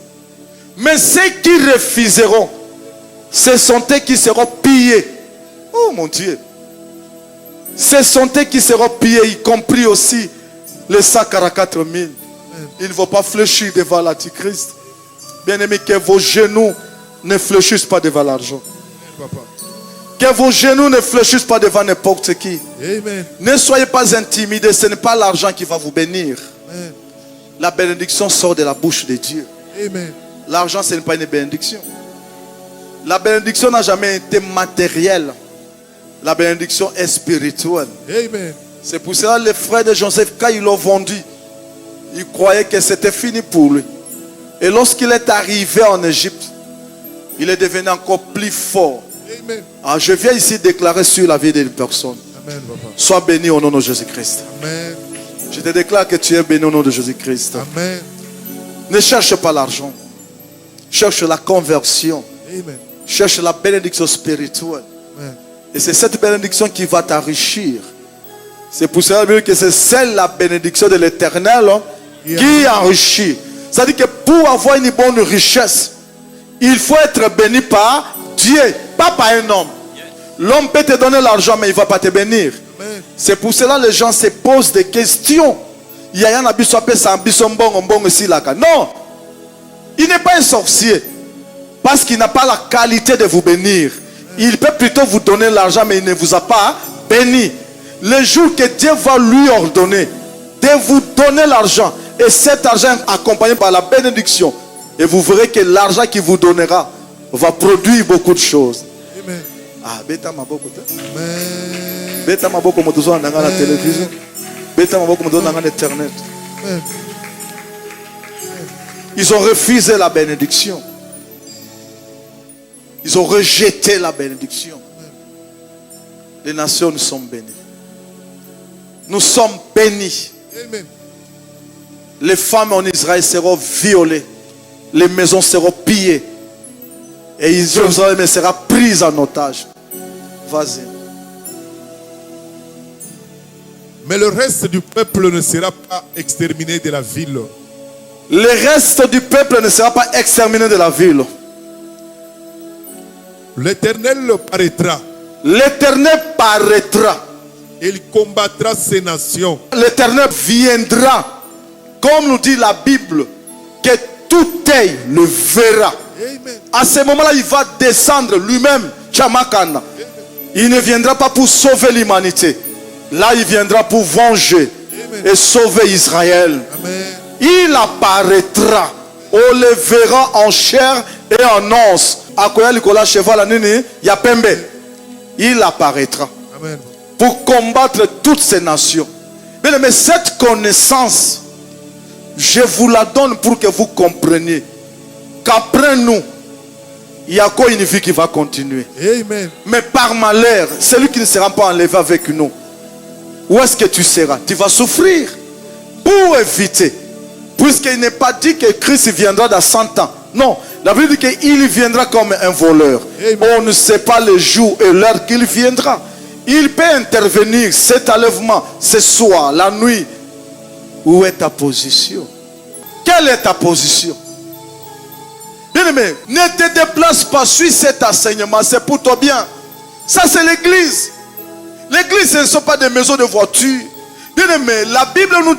Mais ceux qui refuseront, ce sont eux qui seront pillés. Oh mon Dieu. Ce sont eux qui seront pillés, y compris aussi les 144 000. Ils ne vont pas fléchir devant l'Antichrist. Bien aimé, que vos genoux ne fléchissent pas devant l'argent. Papa. Que vos genoux ne fléchissent pas devant n'importe qui. Amen. Ne soyez pas intimidés, ce n'est pas l'argent qui va vous bénir. Amen. La bénédiction sort de la bouche de Dieu. Amen. L'argent, ce n'est pas une bénédiction. La bénédiction n'a jamais été matérielle. La bénédiction est spirituelle. Amen. C'est pour cela que les frères de Joseph, quand ils l'ont vendu, ils croyaient que c'était fini pour lui. Et lorsqu'il est arrivé en Égypte, il est devenu encore plus fort. Amen. Alors je viens ici déclarer sur la vie d'une personne. Amen, papa. Sois béni au nom de Jésus-Christ. Amen. Je te déclare que tu es béni au nom de Jésus-Christ. Amen. Ne cherche pas l'argent. Cherche la conversion. Amen. Cherche la bénédiction spirituelle. Amen. Et c'est cette bénédiction qui va t'enrichir. C'est pour cela que c'est celle la bénédiction de l'Éternel qui enrichit. C'est-à-dire que pour avoir une bonne richesse, il faut être béni par Dieu, pas par un homme. L'homme peut te donner l'argent, mais il ne va pas te bénir. Amen. C'est pour cela que les gens se posent des questions. Il y a un abisso appelé ça ici là. Non, il n'est pas un sorcier parce qu'il n'a pas la qualité de vous bénir. Il peut plutôt vous donner l'argent, mais il ne vous a pas béni. Le jour que Dieu va lui ordonner de vous donner l'argent, et cet argent accompagné par la bénédiction, et vous verrez que l'argent qu'il vous donnera va produire beaucoup de choses. Amen. Ah, beta maboko te. Amen. Beta maboko motozo na la télévision. Beta maboko motozo na internet. Amen. Ils ont refusé la bénédiction. Ils ont rejeté la bénédiction. Les nations nous sont bénies. Nous sommes bénis. Amen. Les femmes en Israël seront violées. Les maisons seront pillées. Et Jérusalem sera prise en otage. Vas-y. Mais le reste du peuple ne sera pas exterminé de la ville. Le reste du peuple ne sera pas exterminé de la ville. L'Éternel paraîtra. L'Éternel paraîtra. Il combattra ces nations. L'Éternel viendra. Comme nous dit la Bible, que tout œil le verra. Amen. À ce moment-là, il va descendre lui-même, Chamakana. Il ne viendra pas pour sauver l'humanité. Là, il viendra pour venger et sauver Israël. Amen. Il apparaîtra. On le verra en chair et en os. Akoya likola cheval anini ya pembe. Il apparaîtra. Amen. Pour combattre toutes ces nations. Mais cette connaissance, je vous la donne pour que vous compreniez qu'après nous, il y a quoi une vie qui va continuer. Amen. Mais par malheur, celui qui ne sera pas enlevé avec nous, où est-ce que tu seras? Tu vas souffrir. Pour éviter. Puisqu'il n'est pas dit que Christ viendra dans 100 ans. Non, la Bible dit qu'il viendra comme un voleur. Amen. On ne sait pas le jour et l'heure qu'il viendra. Il peut intervenir, cet enlèvement, ce soir, la nuit. Où est ta position? Quelle est ta position? Bien-aimé, ne te déplace pas, suis cet enseignement, c'est pour ton bien. Ça, c'est l'église. L'église, ce ne sont pas des maisons de voitures. Bien-aimé, la Bible nous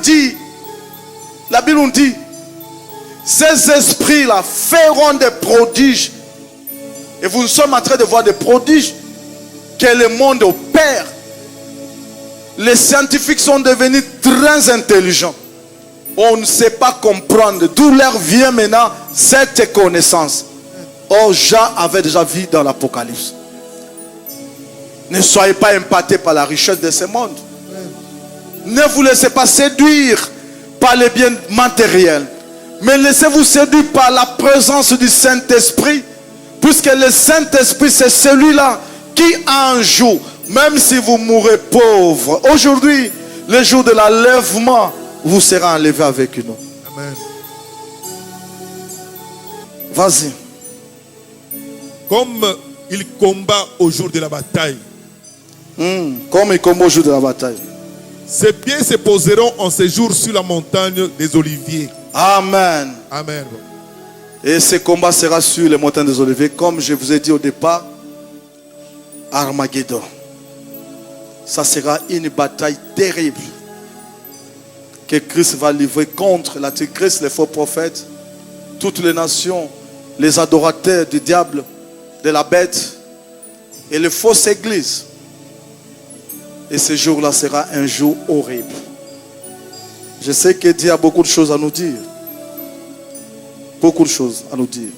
dit, ces esprits-là feront des prodiges. Et vous sommes en train de voir des prodiges que le monde opère. Les scientifiques sont devenus très intelligents. On ne sait pas comprendre d'où leur vient maintenant cette connaissance. Or, Jean avait déjà vu dans l'Apocalypse. Ne soyez pas impactés par la richesse de ce monde. Ne vous laissez pas séduire par les biens matériels. Mais laissez-vous séduire par la présence du Saint-Esprit. Puisque le Saint-Esprit, c'est celui-là qui un jour, même si vous mourrez pauvre, aujourd'hui, le jour de l'enlèvement, vous serez enlevé avec nous. Amen. Vas-y. Comme il combat au jour de la bataille, Comme il combat au jour de la bataille. ses pieds se poseront en séjour sur la montagne des Oliviers. Amen. Amen. Et ce combat sera sur les montagnes des Oliviers, comme je vous ai dit au départ, Armageddon. Ça sera une bataille terrible que Christ va livrer contre l'antéchrist, les faux prophètes, toutes les nations, les adorateurs du diable, de la bête et les fausses églises. Et ce jour-là sera un jour horrible. Je sais que Dieu a beaucoup de choses à nous dire. Beaucoup de choses à nous dire.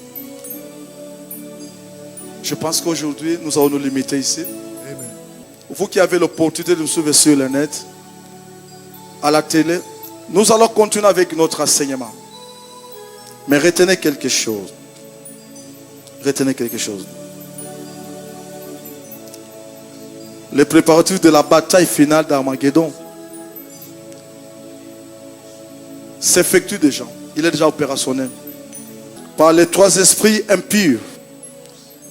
Je pense qu'aujourd'hui, nous allons nous limiter ici. Amen. Vous qui avez l'opportunité de nous suivre sur le net, à la télé, nous allons continuer avec notre enseignement. Mais retenez quelque chose. Retenez quelque chose. Les préparatifs de la bataille finale d'Armageddon s'effectuent déjà. Il est déjà opérationnel. Par les trois esprits impurs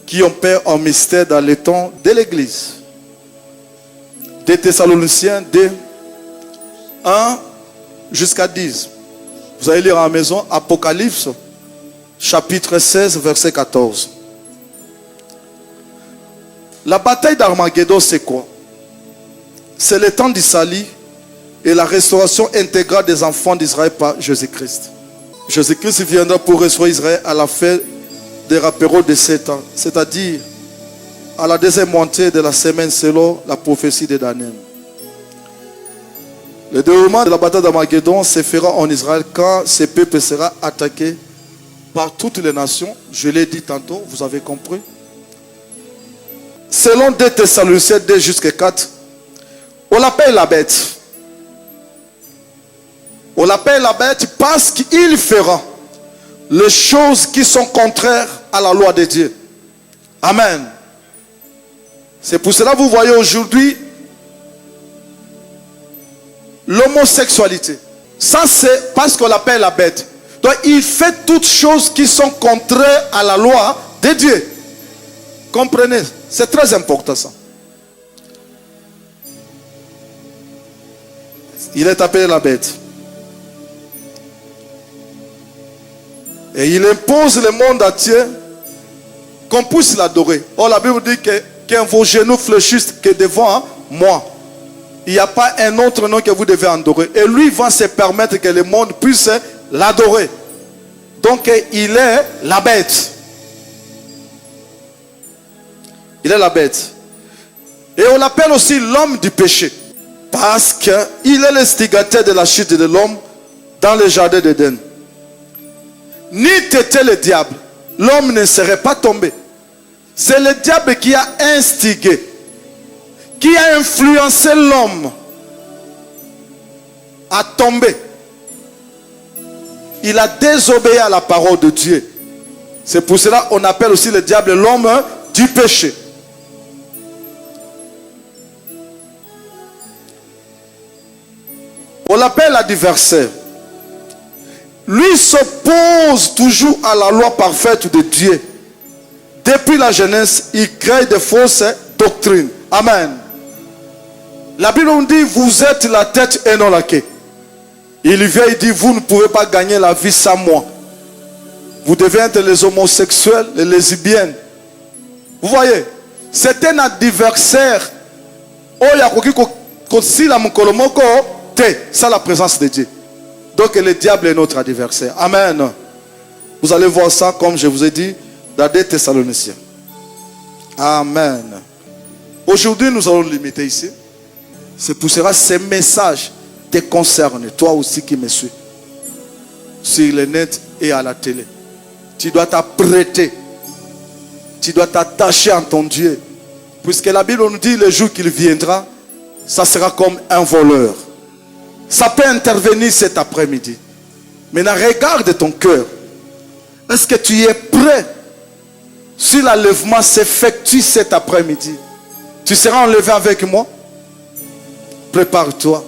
qui opèrent en mystère dans les temps de l'Église. Des Thessaloniciens, de 1 jusqu'à 10. Vous allez lire à la maison Apocalypse, chapitre 16, verset 14. La bataille d'Armageddon, c'est quoi? C'est le temps du salut et la restauration intégrale des enfants d'Israël par Jésus-Christ. Jésus-Christ viendra pour restaurer Israël à la fin des rapéros de 7 ans, c'est-à-dire à la deuxième moitié de la semaine selon la prophétie de Daniel. Le déroulement de la bataille d'Armageddon se fera en Israël quand ce peuple sera attaqué par toutes les nations. Je l'ai dit tantôt, vous avez compris. Selon 2 Thessaloniciens 2 jusqu'à 4, on l'appelle la bête. On l'appelle la bête parce qu'il fera les choses qui sont contraires à la loi de Dieu. Amen. C'est pour cela que vous voyez aujourd'hui l'homosexualité. Ça, c'est parce qu'on l'appelle la bête. Donc, il fait toutes choses qui sont contraires à la loi de Dieu. Comprenez? C'est très important ça. Il est appelé la bête. Et il impose le monde entier qu'on puisse l'adorer. Or, la Bible dit que vos genoux fléchissent que devant moi. Il n'y a pas un autre nom que vous devez adorer. Et lui va se permettre que le monde puisse l'adorer. Donc, il est la bête. Il est la bête. Et on l'appelle aussi l'homme du péché. Parce qu'il est l'instigateur de la chute de l'homme dans le jardin d'Éden. ni t'étais le diable, l'homme ne serait pas tombé. C'est le diable qui a instigé, qui a influencé l'homme à tomber. Il a désobéi à la parole de Dieu. C'est pour cela qu'on appelle aussi le diable l'homme du péché. On l'appelle l'adversaire. Lui s'oppose toujours à la loi parfaite de Dieu. Depuis la jeunesse, il crée de fausses doctrines. Amen. La Bible nous dit, vous êtes la tête et non la queue. Il vient et dit, vous ne pouvez pas gagner la vie sans moi. Vous devez être les homosexuels, les lesbiennes. Vous voyez, c'est un adversaire. C'est la présence de Dieu. Donc le diable est notre adversaire. Amen. Vous allez voir ça, comme je vous ai dit, dans 2 Thessaloniciens. Amen. Aujourd'hui, nous allons limiter ici. C'est pour cela que ces messages te concernent, toi aussi qui me suis, sur le net et à la télé. Tu dois t'apprêter. Tu dois t'attacher en ton Dieu. Puisque la Bible nous dit, le jour qu'il viendra, ça sera comme un voleur. Ça peut intervenir cet après-midi. Maintenant, regarde ton cœur. Est-ce que tu es prêt? Si l'enlèvement s'effectue cet après-midi, tu seras enlevé avec moi? Prépare-toi.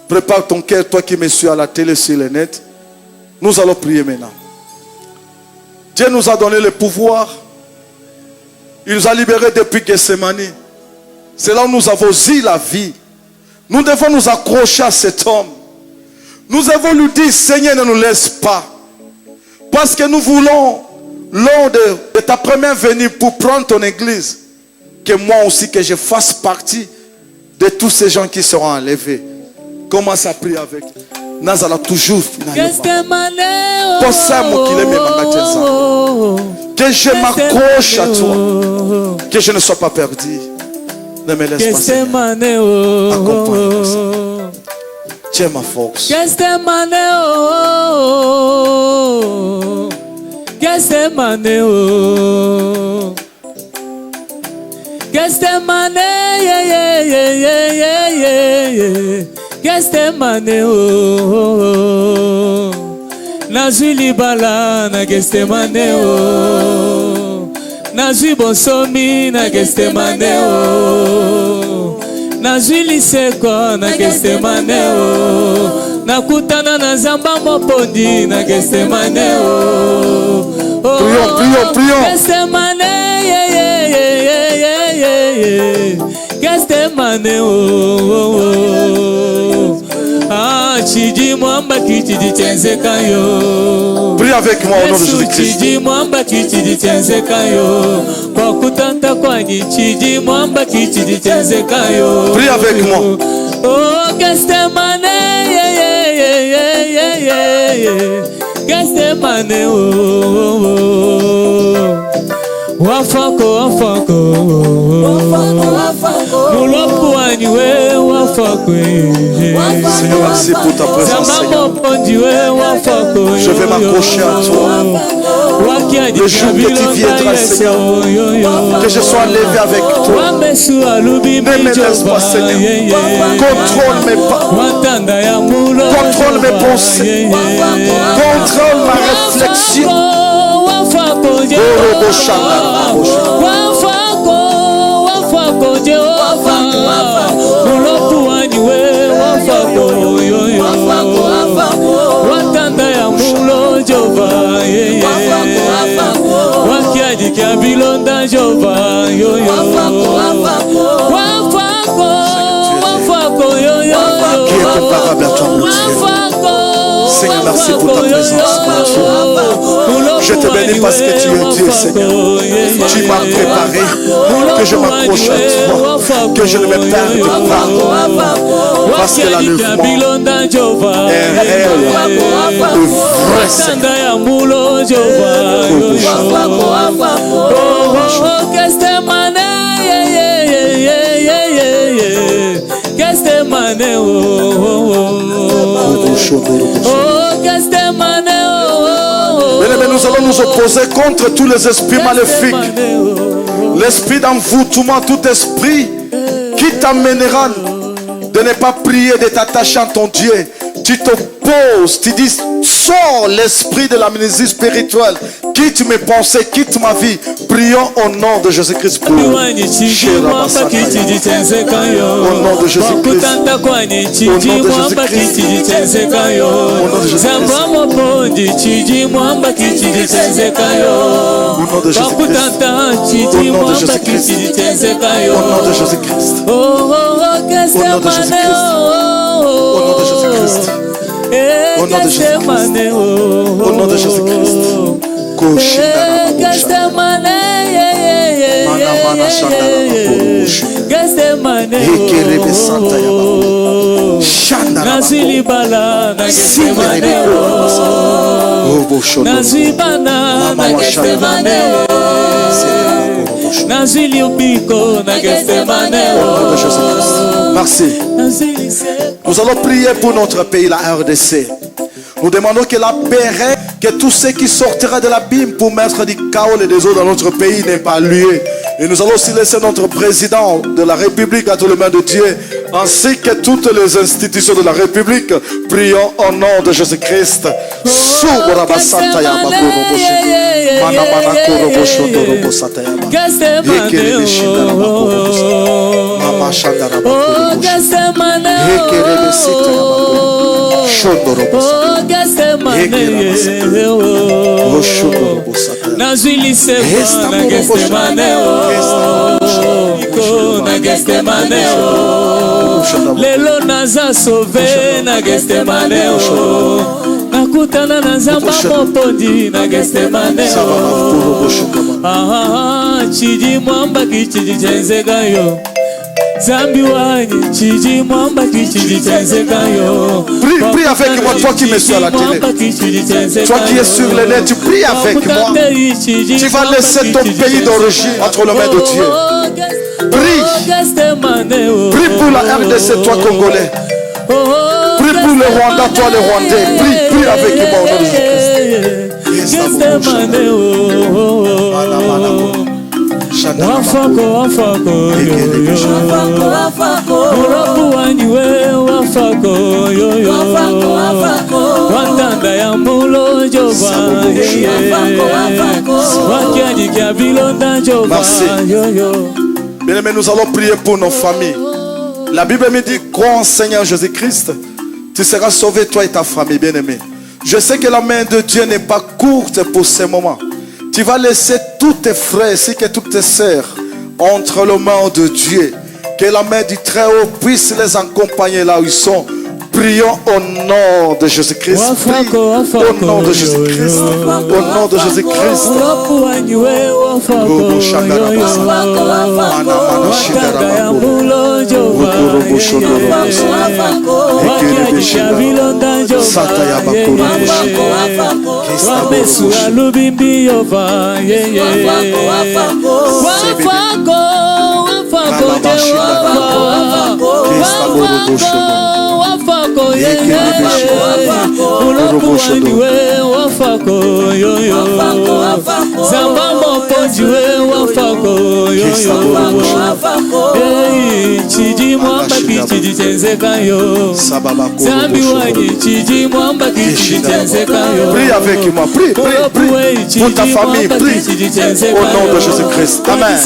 Prépare ton cœur, toi qui me suis à la télé, sur le net. Nous allons prier maintenant. Dieu nous a donné le pouvoir. Il nous a libérés depuis Gethsemane. C'est là où nous avons eu la vie. Nous devons nous accrocher à cet homme. Nous devons lui dire, Seigneur, ne nous laisse pas. Parce que nous voulons, lors de ta première venue pour prendre ton église, que moi aussi, que je fasse partie de tous ces gens qui seront enlevés. Commence à prier avec. Nazala toujours. Que je m'accroche à toi. Que je ne sois pas perdu. Ne me laisse pas, Seigneur. Accompagne-moi, Seigneur. Tu es ma force. Nazui libala na Gethsemane o, nazui bonsomi na Gethsemane o, nazui liseko na Gethsemane o, nakutana na zamba mopondi na Gethsemane o. Prions. Gethsemane Gethsemane o. Chidi mwamba kichidi chenzeka yo. Prie avec moi au nom de Jésus-Christ. Chidi mwamba kichidi chenzeka yo. Kwa kutanta kwani chidi mwamba kichidi chenzeka yo. Prie avec moi. Oh Gethsemane Gethsemane wafako mulopu waniwe wafako. Seigneur, merci pour ta présence, Seigneur. Je vais m'accrocher à toi. Le jour que tu viendras, Seigneur, que je sois levé avec toi. Ne me laisse pas, Seigneur. Contrôle mes pas. Contrôle mes pensées. Contrôle ma réflexion. Qui est comparable à toi, mon Dieu? Seigneur, merci pour ta présence, mon Dieu. Je te bénis parce que tu es Dieu, Seigneur. Tu m'as préparé, que je m'accroche à toi, que je ne me perde pas. Parce que l'enlèvement est réel, le vrai Seigneur. Bien-aimés, nous allons nous opposer contre tous les esprits maléfiques. L'esprit d'envoûtement, tout esprit qui t'amènera de ne pas prier, de t'attacher à ton Dieu. Tu t'opposes, tu dis, sors l'esprit de l'amnésie spirituelle. Quitte mes pensées, quitte ma vie. Prions au nom de Jésus-Christ. Au nom de Jésus-Christ. Au nom de Jésus-Christ. Au nom de Jésus-Christ. Au nom de Jésus-Christ. Merci. Nous allons prier pour notre pays, la RDC. Nous demandons que la paix règne, que tout ce qui sortira de l'abîme pour mettre du chaos et des eaux dans notre pays n'ait pas lieu. Et nous allons aussi laisser notre président de la République entre les mains de Dieu, ainsi que toutes les institutions de la République. Prions au nom de Jésus-Christ. Lelo naza sauvé na Gestemaneo. Nakutana na nzamba mopondi na Gestemaneo. Chidi mwamba kichidi chenzekayo. Zambi wanyi chidi mwamba kichidi chenzekayo. Prie avec moi, toi qui me suis à la télé. Toi qui es sur le net, tu pries avec moi. Tu vas laisser ton pays d'origine entre les mains de Dieu. Prie. Prie pour la RDC, toi Congolais. Prie pour le Rwanda, toi le Rwandais. Prie avec moi au nom de Jésus-Christ. Wafako, wafako, Urapu wanywe, wafako, yo. Wantanda ya mulo jova, Wakiani kia bilonda jova, yo. Bien-aimés, nous allons prier pour nos familles. La Bible me dit, crois en Seigneur Jésus-Christ, tu seras sauvé, toi et ta famille, bien-aimés. Je sais que la main de Dieu n'est pas courte pour ces moments. Tu vas laisser tous tes frères ainsi que toutes tes sœurs entre les mains de Dieu. Que la main du Très-Haut puisse les accompagner là où ils sont. Prions au nom de Jésus-Christ. Prie au nom de Jésus-Christ. Au nom de Jésus-Christ. Wafako Ulokuwaniwe wafako yo Zamba moponjiwe wafako yo Chiji mwamba kichiji chenzeka yo Zambi wanyi chiji mwamba kichiji chenzeka yo Prie avec moi, prie pour ta famille, prie au nom de Jésus-Christ. Amen.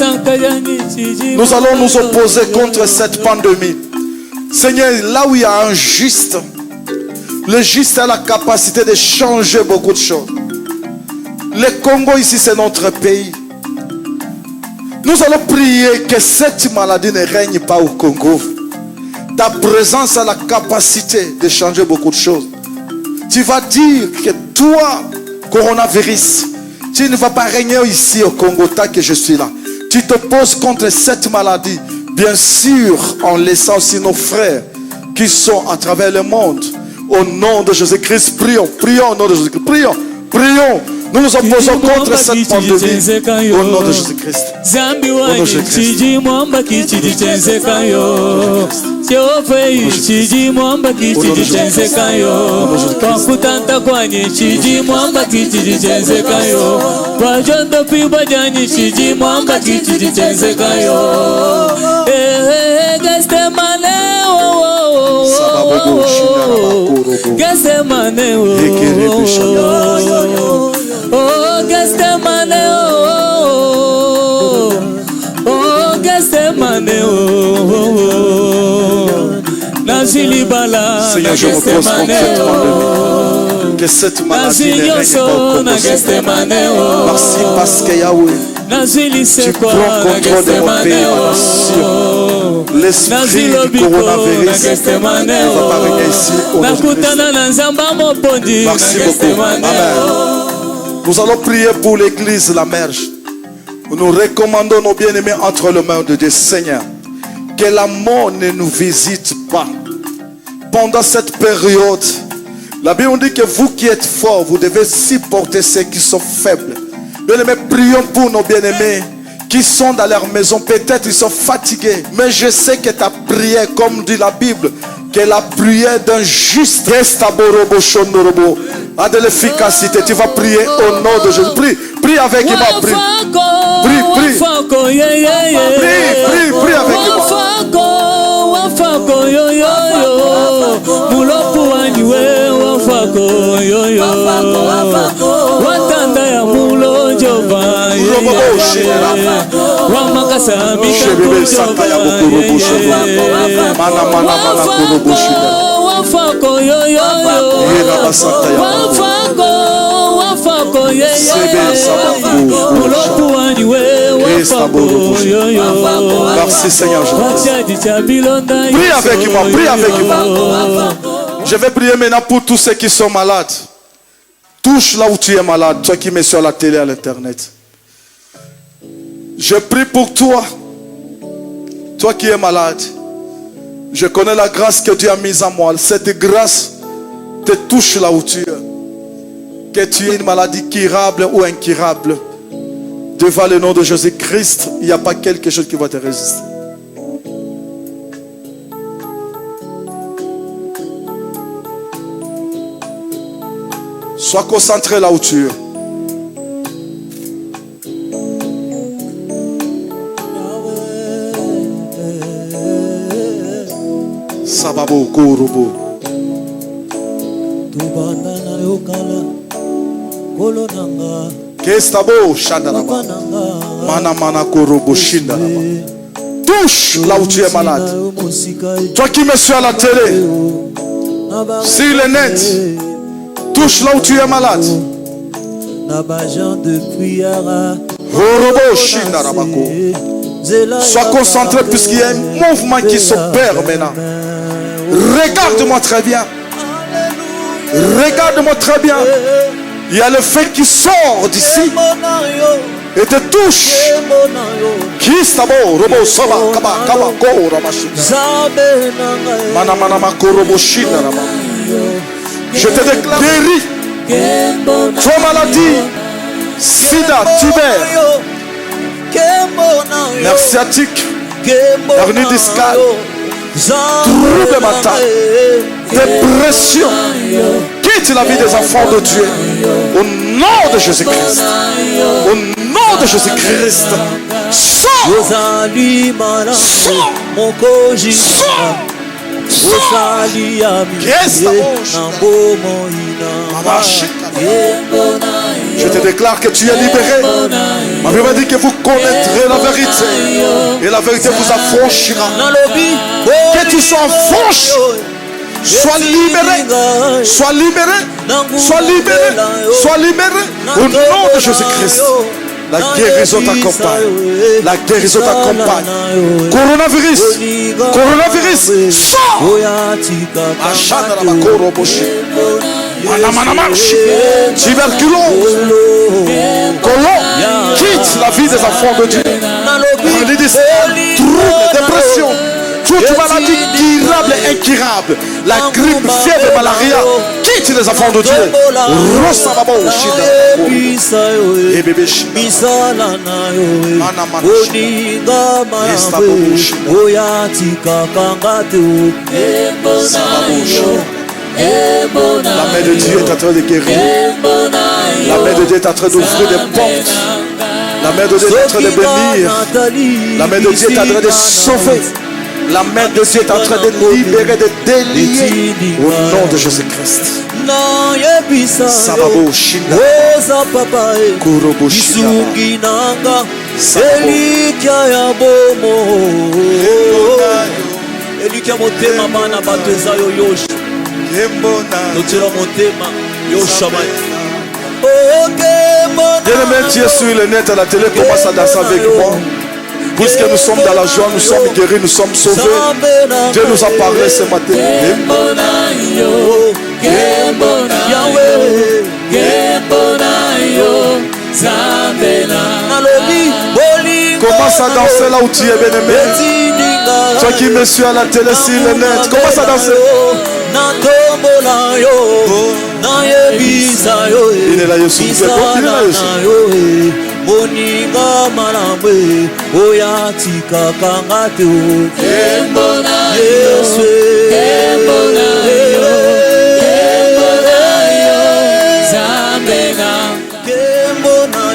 Nous allons nous opposer contre cette pandémie. Seigneur, là où il y a un juste, le juste a la capacité de changer beaucoup de choses. Le Congo ici, c'est notre pays. Nous allons prier que cette maladie ne règne pas au Congo. Ta présence a la capacité de changer beaucoup de choses. Tu vas dire que toi, coronavirus, tu ne vas pas régner ici au Congo tant que je suis là. Tu te poses contre cette maladie. Bien sûr, en laissant aussi nos frères qui sont à travers le monde. Au nom de Jésus-Christ, prions au nom de Jésus-Christ. Prions Nous nous opposons contre cette pandémie au nom de Jésus-Christ. Zambi wanyi chiji mwamba kichidi chenzekayo. Jehovah chiji mwamba kichidi chenzekayo. Kwa kutanta kwanyi chiji mwamba kichidi chenzekayo. Kwa jondo piba janyi chiji mwamba kichidi chenzekayo. Geste maneo. Geste maneo. Oh, Gethsemane, oh, Gethsemane, Seigneur, je me pose complètement que cette maladie ne règne pas au Congo. Merci parce que Yahweh, tu prends contrôle de mon pays, ma nation. L'esprit du coronavirus ne va pas régner ici au nom de Christ. Merci beaucoup. Amen. Nous allons prier pour l'église La Merge. Nous recommandons nos bien-aimés entre les mains de Dieu. Seigneur, que la mort ne nous visite pas. Pendant cette période, la Bible dit que vous qui êtes forts, vous devez supporter ceux qui sont faibles. Bien-aimés, prions pour nos bien-aimés qui sont dans leur maison. Peut-être ils sont fatigués, mais je sais que ta prière, comme dit la Bible, que la prière d'un juste a de l'efficacité. Tu vas prier au nom de Jésus. Prie avec moi. Prie avec Merci Seigneur. Prie avec moi. Je vais prier maintenant pour tous ceux qui sont malades. Touche là où tu es malade, toi qui mets sur la télé à l'internet. Je prie pour toi, toi qui es malade. Je connais la grâce que Dieu a mise en moi. Cette grâce te touche là où tu es. Que tu aies une maladie curable ou incurable, devant le nom de Jésus-Christ, il n'y a pas quelque chose qui va te résister. Sois concentré là où tu es. Sababo Korobo. Kestabo Shandaraba. Mana Korobo Shindaraba. Touche là où tu es malade. Toi qui me suis à la télé, sur le net, touche là où tu es malade. Korobo Shindarabako. Sois concentré puisqu'il y a un mouvement qui s'opère maintenant. Regarde-moi très bien. Regarde-moi très bien. Il y a le feu qui sort d'ici et te touche. Je te déclare guéri. Toi maladie, sida, tuber, nerf sciatique, hernie discale, trouble mental, dépression. Quitte la vie des enfants de Dieu au nom de Jésus-Christ. Au nom de Jésus-Christ. Sors. Je te déclare que tu es libéré. Ma Bible dit que vous connaîtrez la vérité et la vérité vous affranchira. Que tu sois affranchi. Sois libéré, sois libéré, sois libéré, sois libéré au nom de Jésus-Christ. La guérison t'accompagne. La guérison t'accompagne. Coronavirus, coronavirus, sors. Tuberculose, colon, quitte la vie des enfants de Dieu. Trouble, dépression. Toute maladie curable et incurable, la grippe, fièvre, malaria, quitte les enfants de Dieu. Et bébé China. misala nayo Mana mana oninga malambe oyatika kangate La main de Dieu est en train de guérir. La main de Dieu est en train d'ouvrir des portes. La main de Dieu est en train de bénir. La main de Dieu est en train de sauver. La main de Dieu est en train de libérer, de délier. Au nom de Jésus-Christ. Sababo Shinda. Kurobo Shinda. Elikia ya bomo Elikia motema bana bato eza yo yosha Notira motema yosha mati Bien-aimé, tu es sur le net, à la télé, commence à danser avec moi. Puisque nous sommes dans la joie, nous sommes guéris, nous sommes sauvés. Dieu nous a parlé ce matin. Commence à danser là où tu es, bien-aimé. Toi qui me suis à la télé sur le net, commence à danser. Il est là, Yesu. Il est là, Yesu. Moninga malambe oyatika kangate Yesu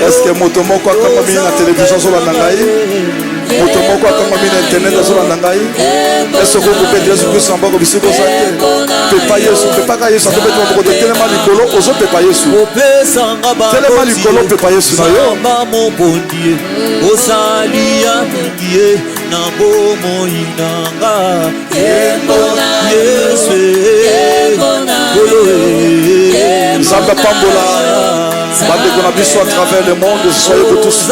est-ce que moto moko akanga mini na télévision sur la nangai moto moko akanga mini na internet sur la nangai est-ce que vous pouvez Jésus Christ en bas comme si vous savez pepa Yesu pepa ka Yesu to beto ko telema likolo ozo pepa Yesu telema likolo pepa Yesu na yo mobondie osalia ngie na bomo inanga Yesu Zamba pambola Bande qu'on a vu à travers le monde, soyez vous tous,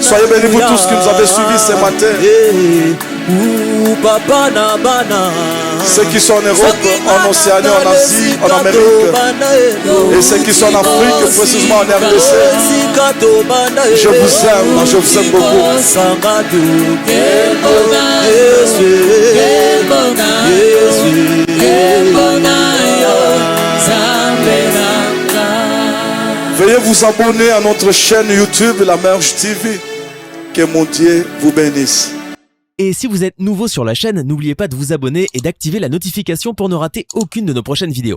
soyez bénis vous tous qui nous avez suivis ce matin. Ceux qui sont en Europe, en Océanie, en Asie, en Amérique, et ceux qui sont en Afrique, précisément en RDC. Je vous aime beaucoup. Veuillez vous abonner à notre chaîne YouTube, La Merge TV. Que mon Dieu vous bénisse. Et si vous êtes nouveau sur la chaîne, n'oubliez pas de vous abonner et d'activer la notification pour ne rater aucune de nos prochaines vidéos.